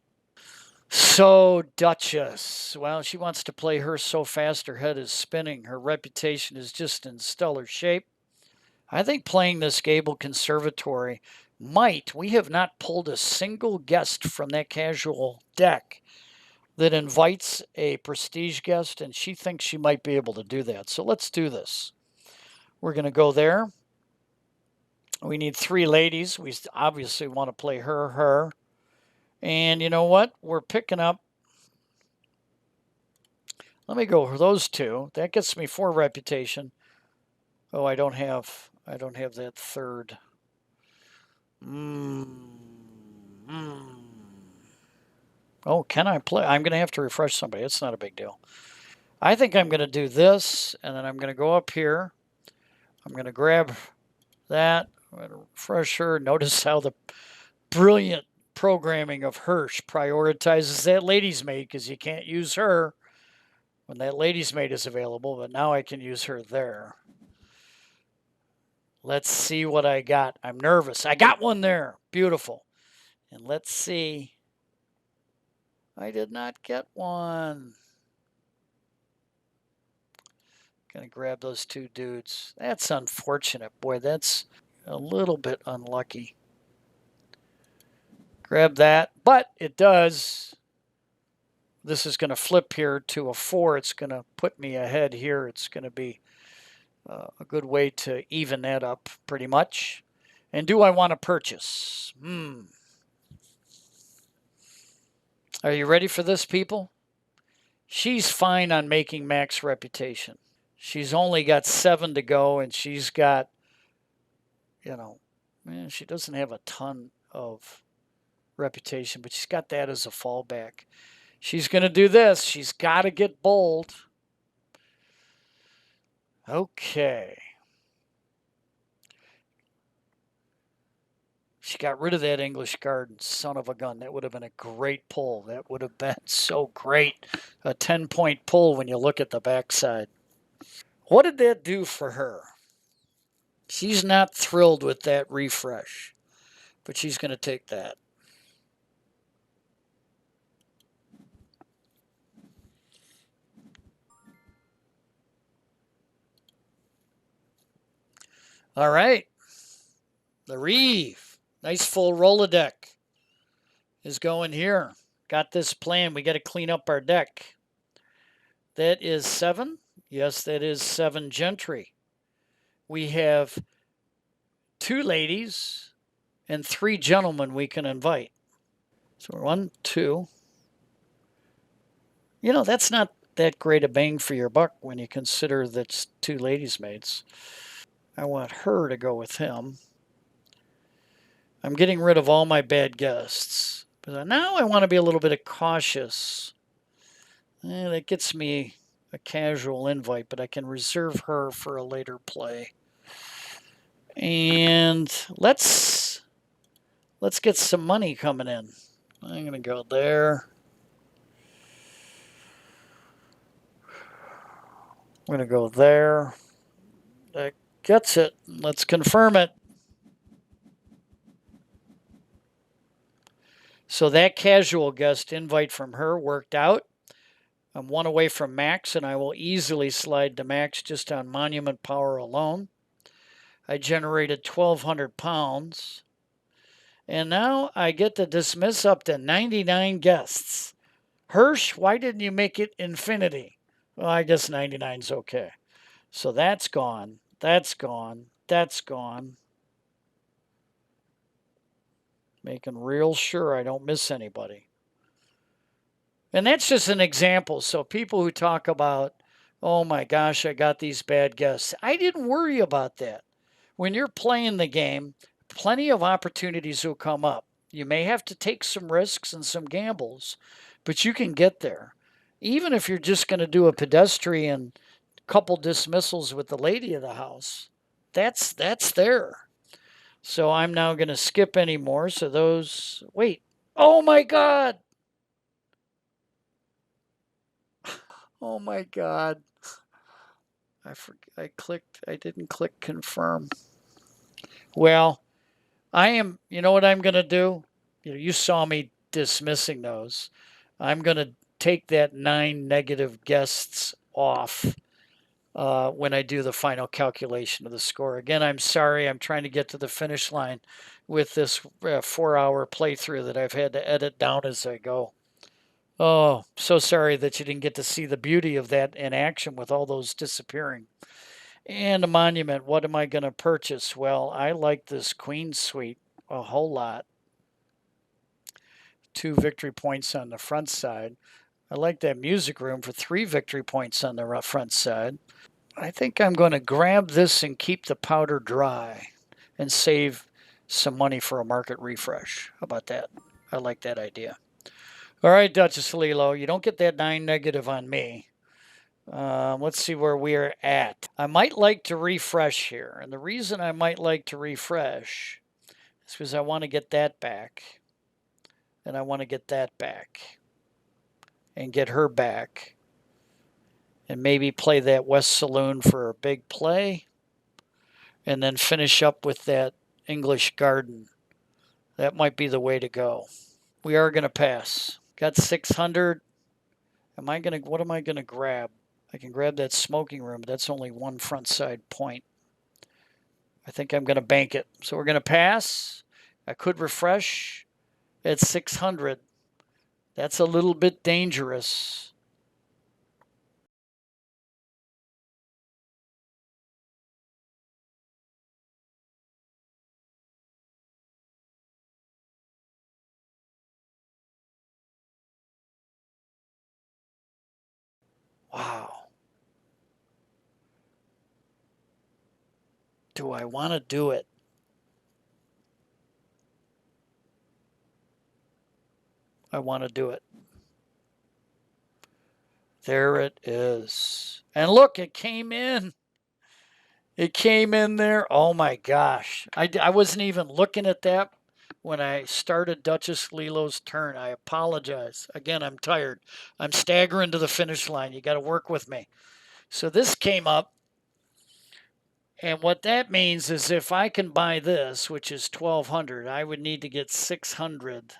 So Duchess, well, she wants to play her so fast her head is spinning. Her reputation is just in stellar shape. I think playing this Gable Conservatory we have not pulled a single guest from that casual deck that invites a prestige guest, and she thinks she might be able to do that. So let's do this. We're going to go there. We need 3 ladies. We obviously want to play her. And you know what? We're picking up. Let me go for those 2. That gets me 4 reputation. Oh, I don't have that third. Oh, can I play? I'm going to have to refresh somebody. It's not a big deal. I think I'm going to do this, and then I'm going to go up here. I'm going to grab that. I'm going to refresh her. Notice how the brilliant programming of Hirsch prioritizes that lady's maid because you can't use her when that lady's maid is available, but now I can use her there. Let's see what I got. I'm nervous. I got one there. Beautiful. And let's see. I did not get one. Gonna grab those two dudes. That's unfortunate. Boy, that's a little bit unlucky. Grab that, but it does. This is going to flip here to a 4. It's going to put me ahead here. It's going to be a good way to even that up pretty much. And do I want to purchase? Are you ready for this, people? She's fine on making max reputation. She's only got 7 to go, and she's got, she doesn't have a ton of reputation, but she's got that as a fallback. She's going to do this. She's got to get bold. Okay. She got rid of that English Garden, son of a gun. That would have been a great pull. That would have been so great. A 10-point pull when you look at the backside. What did that do for her? She's not thrilled with that refresh, but she's going to take that. All right. The Reeve. Nice full Rolodeck is going here. Got this plan. We got to clean up our deck. That is 7. Yes, that is 7 Gentry. We have 2 ladies and 3 gentlemen we can invite. So 1, 2. That's not that great a bang for your buck when you consider that's 2 ladies' maids. I want her to go with him. I'm getting rid of all my bad guests. But now I want to be a little bit cautious. That gets me a casual invite, but I can reserve her for a later play. And let's get some money coming in. I'm going to go there. I'm going to go there. That gets it. Let's confirm it. So that casual guest invite from her worked out. I'm 1 away from max, and I will easily slide to max just on monument power alone. I generated 1,200 pounds. And now I get to dismiss up to 99 guests. Hirsch, why didn't you make it infinity? Well, I guess 99's okay. So that's gone. That's gone. That's gone. Making real sure I don't miss anybody. And that's just an example. So people who talk about, oh my gosh, I got these bad guests. I didn't worry about that. When you're playing the game, plenty of opportunities will come up. You may have to take some risks and some gambles, but you can get there. Even if you're just going to do a pedestrian couple dismissals with the lady of the house, that's there. So I'm now going to skip any more. So those, wait, oh my God. Oh my God. I didn't click confirm. Well, you know what I'm going to do? You saw me dismissing those. I'm going to take that 9 negative guests off when I do the final calculation of the score. Again, I'm sorry. I'm trying to get to the finish line with this 4-hour playthrough that I've had to edit down as I go. Oh, so sorry that you didn't get to see the beauty of that in action with all those disappearing. And a monument, what am I going to purchase? Well, I like this Queen Suite a whole lot. 2 victory points on the front side. I like that music room for 3 victory points on the front side. I think I'm going to grab this and keep the powder dry and save some money for a market refresh. How about that? I like that idea. All right, Duchess Lilo, you don't get that 9 negative on me. Let's see where we're at. I might like to refresh here. And the reason I might like to refresh is because I want to get that back. And I want to get that back. And get her back. And maybe play that West Saloon for a big play. And then finish up with that English Garden. That might be the way to go. We are going to pass. Got 600. What am I gonna grab? I can grab that smoking room, but that's only one front side point. I think I'm gonna bank it. So we're gonna pass. I could refresh at 600. That's a little bit dangerous. Wow. Do I want to do it? I want to do it. There it is. And look, it came in. It came in there. Oh my gosh. I wasn't even looking at that when I started Duchess Lilo's turn. I apologize. Again, I'm tired. I'm staggering to the finish line. You got to work with me. So this came up. And what that means is if I can buy this, which is 1200, I would need to get 600.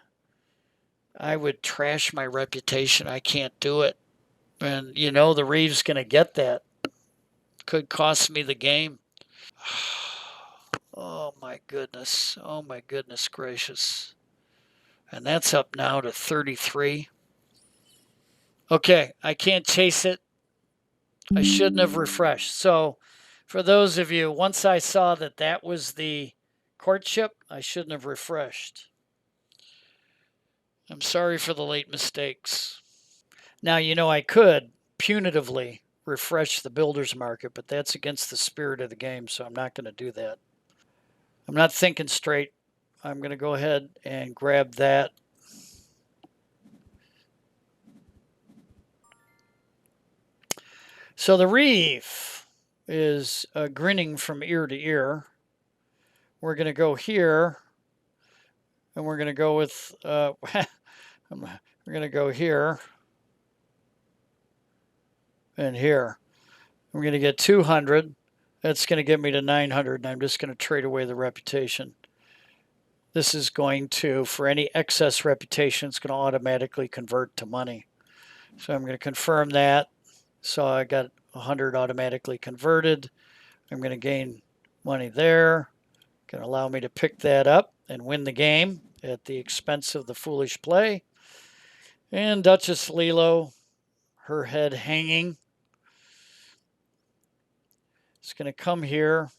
I would trash my reputation. I can't do it. And you know the Reeves going to get that. Could cost me the game. Oh my goodness. Oh my goodness gracious. And that's up now to 33. Okay, I can't chase it. I shouldn't have refreshed. So, for those of you, once I saw that that was the courtship, I shouldn't have refreshed. I'm sorry for the late mistakes. Now, you know, I could punitively refresh the builder's market, but that's against the spirit of the game, so I'm not going to do that. I'm not thinking straight. I'm going to go ahead and grab that. So the reef is grinning from ear to ear. We're going to go here, and we're going to go with, we're going to go here and here. We're going to get 200. That's going to get me to 900, and I'm just going to trade away the reputation. This is going to, for any excess reputation, it's going to automatically convert to money. So I'm going to confirm that. So I got 100 automatically converted. I'm going to gain money there. Going to allow me to pick that up and win the game at the expense of the foolish play. And Duchess Lilo, her head hanging. It's going to come here.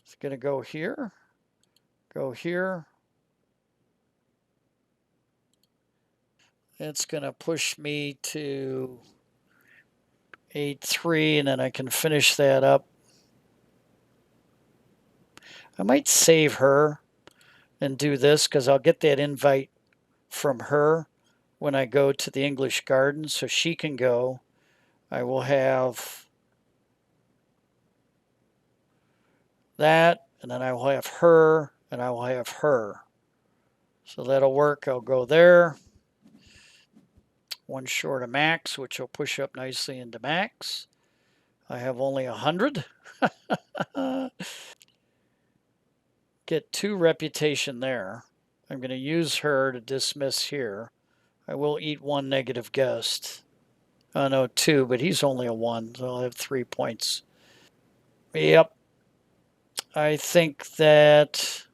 It's going to go here. Go here. It's going to push me to 8-3, and then I can finish that up. I might save her and do this because I'll get that invite from her when I go to the English Garden, so she can go. I will have that, and then I will have her, and I will have her. So that'll work. I'll go there. One short of max, which will push up nicely into max. I have only 100. Get 2 reputation there. I'm going to use her to dismiss here. I will eat 1 negative guest. Oh, no, 2, but he's only a 1, so I'll have 3 points. Yep. I think that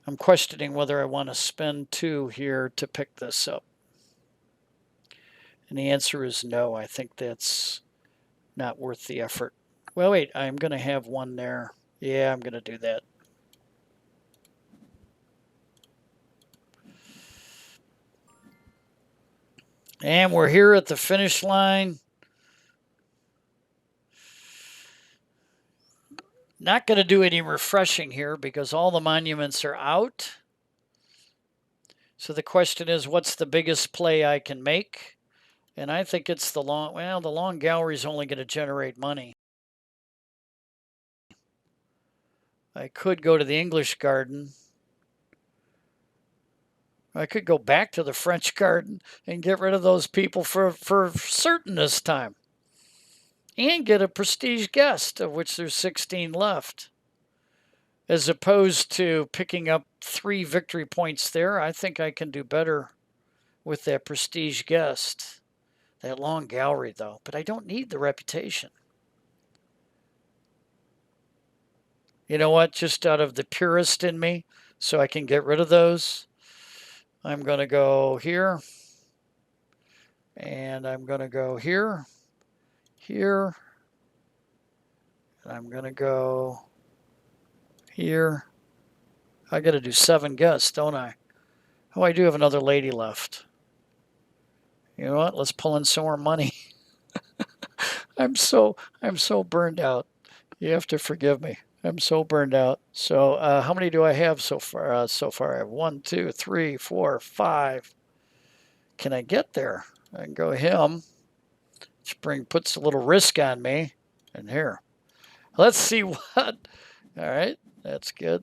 I'm questioning whether I want to spend 2 here to pick this up. And the answer is no. I think that's not worth the effort. Well, wait, I'm going to have 1 there. Yeah, I'm going to do that. And we're here at the finish line. Not going to do any refreshing here because all the monuments are out. So the question is, what's the biggest play I can make? And I think it's the long, well, the long gallery is only going to generate money. I could go to the English Garden. I could go back to the French Garden and get rid of those people for certain this time. And get a prestige guest, of which there's 16 left. As opposed to picking up 3 victory points there, I think I can do better with that prestige guest. That long gallery, though. But I don't need the reputation. You know what? Just out of the purist in me, so I can get rid of those, I'm going to go here. And I'm going to go here. Here. And I'm going to go here. I got to do 7 guests, don't I? Oh, I do have another lady left. You know what? Let's pull in some more money. I'm so burned out. You have to forgive me. I'm so burned out. So how many do I have so far? I have 1, 2, 3, 4, 5. Can I get there? I can go him. Spring puts a little risk on me. And here. Let's see what. All right. That's good.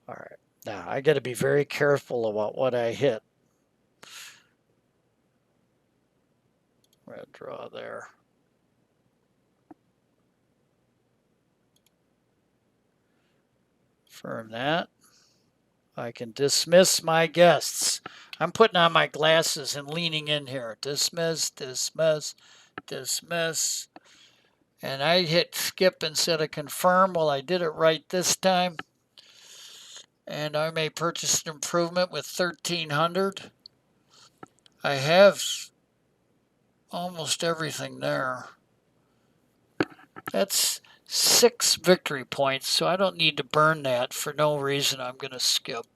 All right. Now I got to be very careful about what I hit. Red draw there. Confirm that. I can dismiss my guests. I'm putting on my glasses and leaning in here. Dismiss, dismiss, dismiss. And I hit skip instead of confirm. Well, I did it right this time. And I may purchase an improvement with 1,300. I have almost everything there. That's 6 victory points, so I don't need to burn that for no reason. I'm going to skip.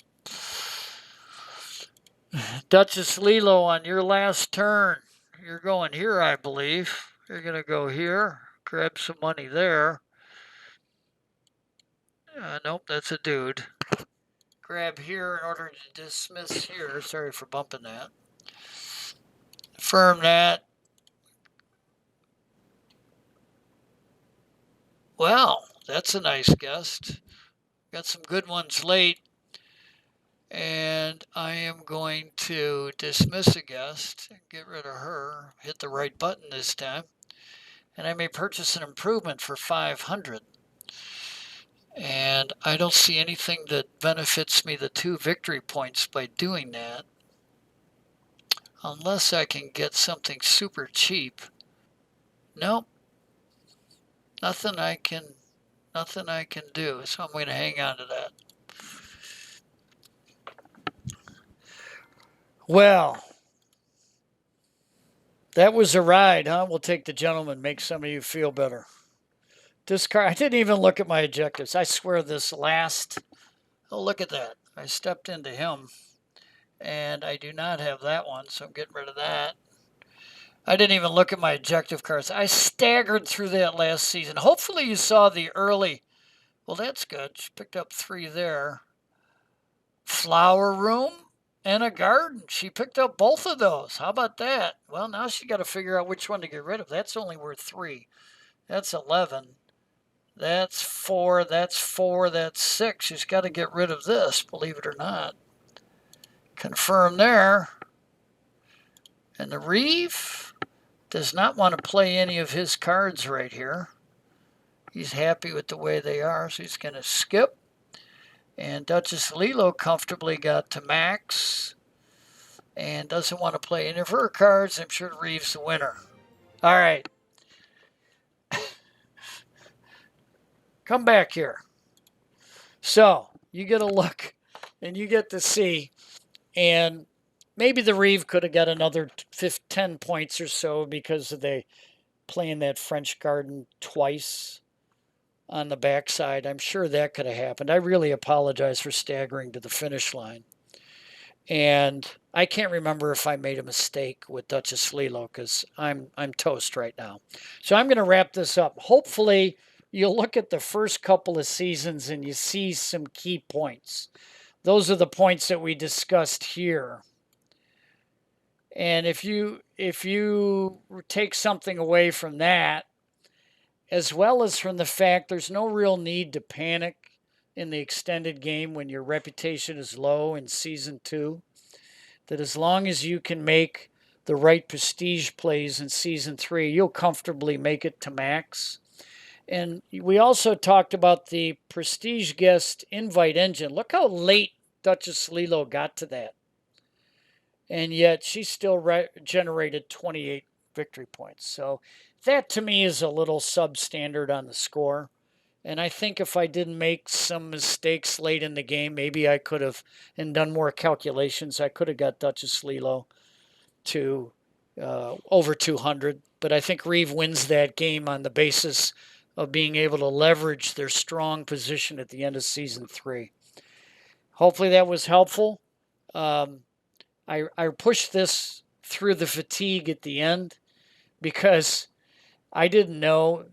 Duchess Lilo, on your last turn, you're going here, I believe. You're going to go here, grab some money there. Nope, that's a dude. Grab here in order to dismiss here. Sorry for bumping that. Affirm that. Well, that's a nice guest. Got some good ones late. And I am going to dismiss a guest and get rid of her. Hit the right button this time. And I may purchase an improvement for 500. And I don't see anything that benefits me the 2 victory points by doing that. Unless I can get something super cheap. Nope. Nothing I can do. So I'm going to hang on to that. Well, that was a ride, huh? We'll take the gentleman, make some of you feel better. Discard. I didn't even look at my objectives. I swear this last. Oh, look at that. I stepped into him. And I do not have that one, so I'm getting rid of that. I didn't even look at my objective cards. I staggered through that last season. Hopefully you saw the early. Well, that's good. She picked up 3 there. Flower room and a garden. She picked up both of those. How about that? Well, now she got to figure out which one to get rid of. That's only worth 3. That's 11. That's 4. That's 4. That's 6. She's got to get rid of this, believe it or not. Confirm there. And the Reeve does not want to play any of his cards right here. He's happy with the way they are, so he's going to skip. And Duchess Lilo comfortably got to max and doesn't want to play any of her cards. I'm sure Reeve's the winner. All right. Come back here. So you get a look and you get to see. And maybe the Reeve could have got another 10 points or so because of the playing that French garden twice on the backside. I'm sure that could have happened. I really apologize for staggering to the finish line. And I can't remember if I made a mistake with Duchess Lilo because I'm toast right now. So I'm going to wrap this up. Hopefully you'll look at the first couple of seasons and you see some key points. Those are the points that we discussed here. And if you take something away from that, as well as from the fact there's no real need to panic in the extended game when your reputation is low in Season 2, that as long as you can make the right prestige plays in Season 3, you'll comfortably make it to max. And we also talked about the prestige guest invite engine. Look how late Duchess Lilo got to that. and yet she still generated 28 victory points. So that to me is a little substandard on the score. And I think if I didn't make some mistakes late in the game, maybe I could have and done more calculations. I could have got Duchess Lilo to over 200. But I think Reeve wins that game on the basis of being able to leverage their strong position at the end of season 3. Hopefully that was helpful. I pushed this through the fatigue at the end because I didn't know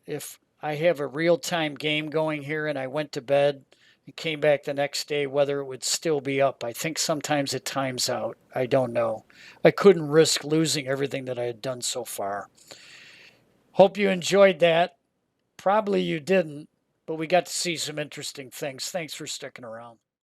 if I have a real time game going here and I went to bed and came back the next day, whether it would still be up. I think sometimes it times out. I don't know. I couldn't risk losing everything that I had done so far. Hope you enjoyed that. Probably you didn't, but we got to see some interesting things. Thanks for sticking around.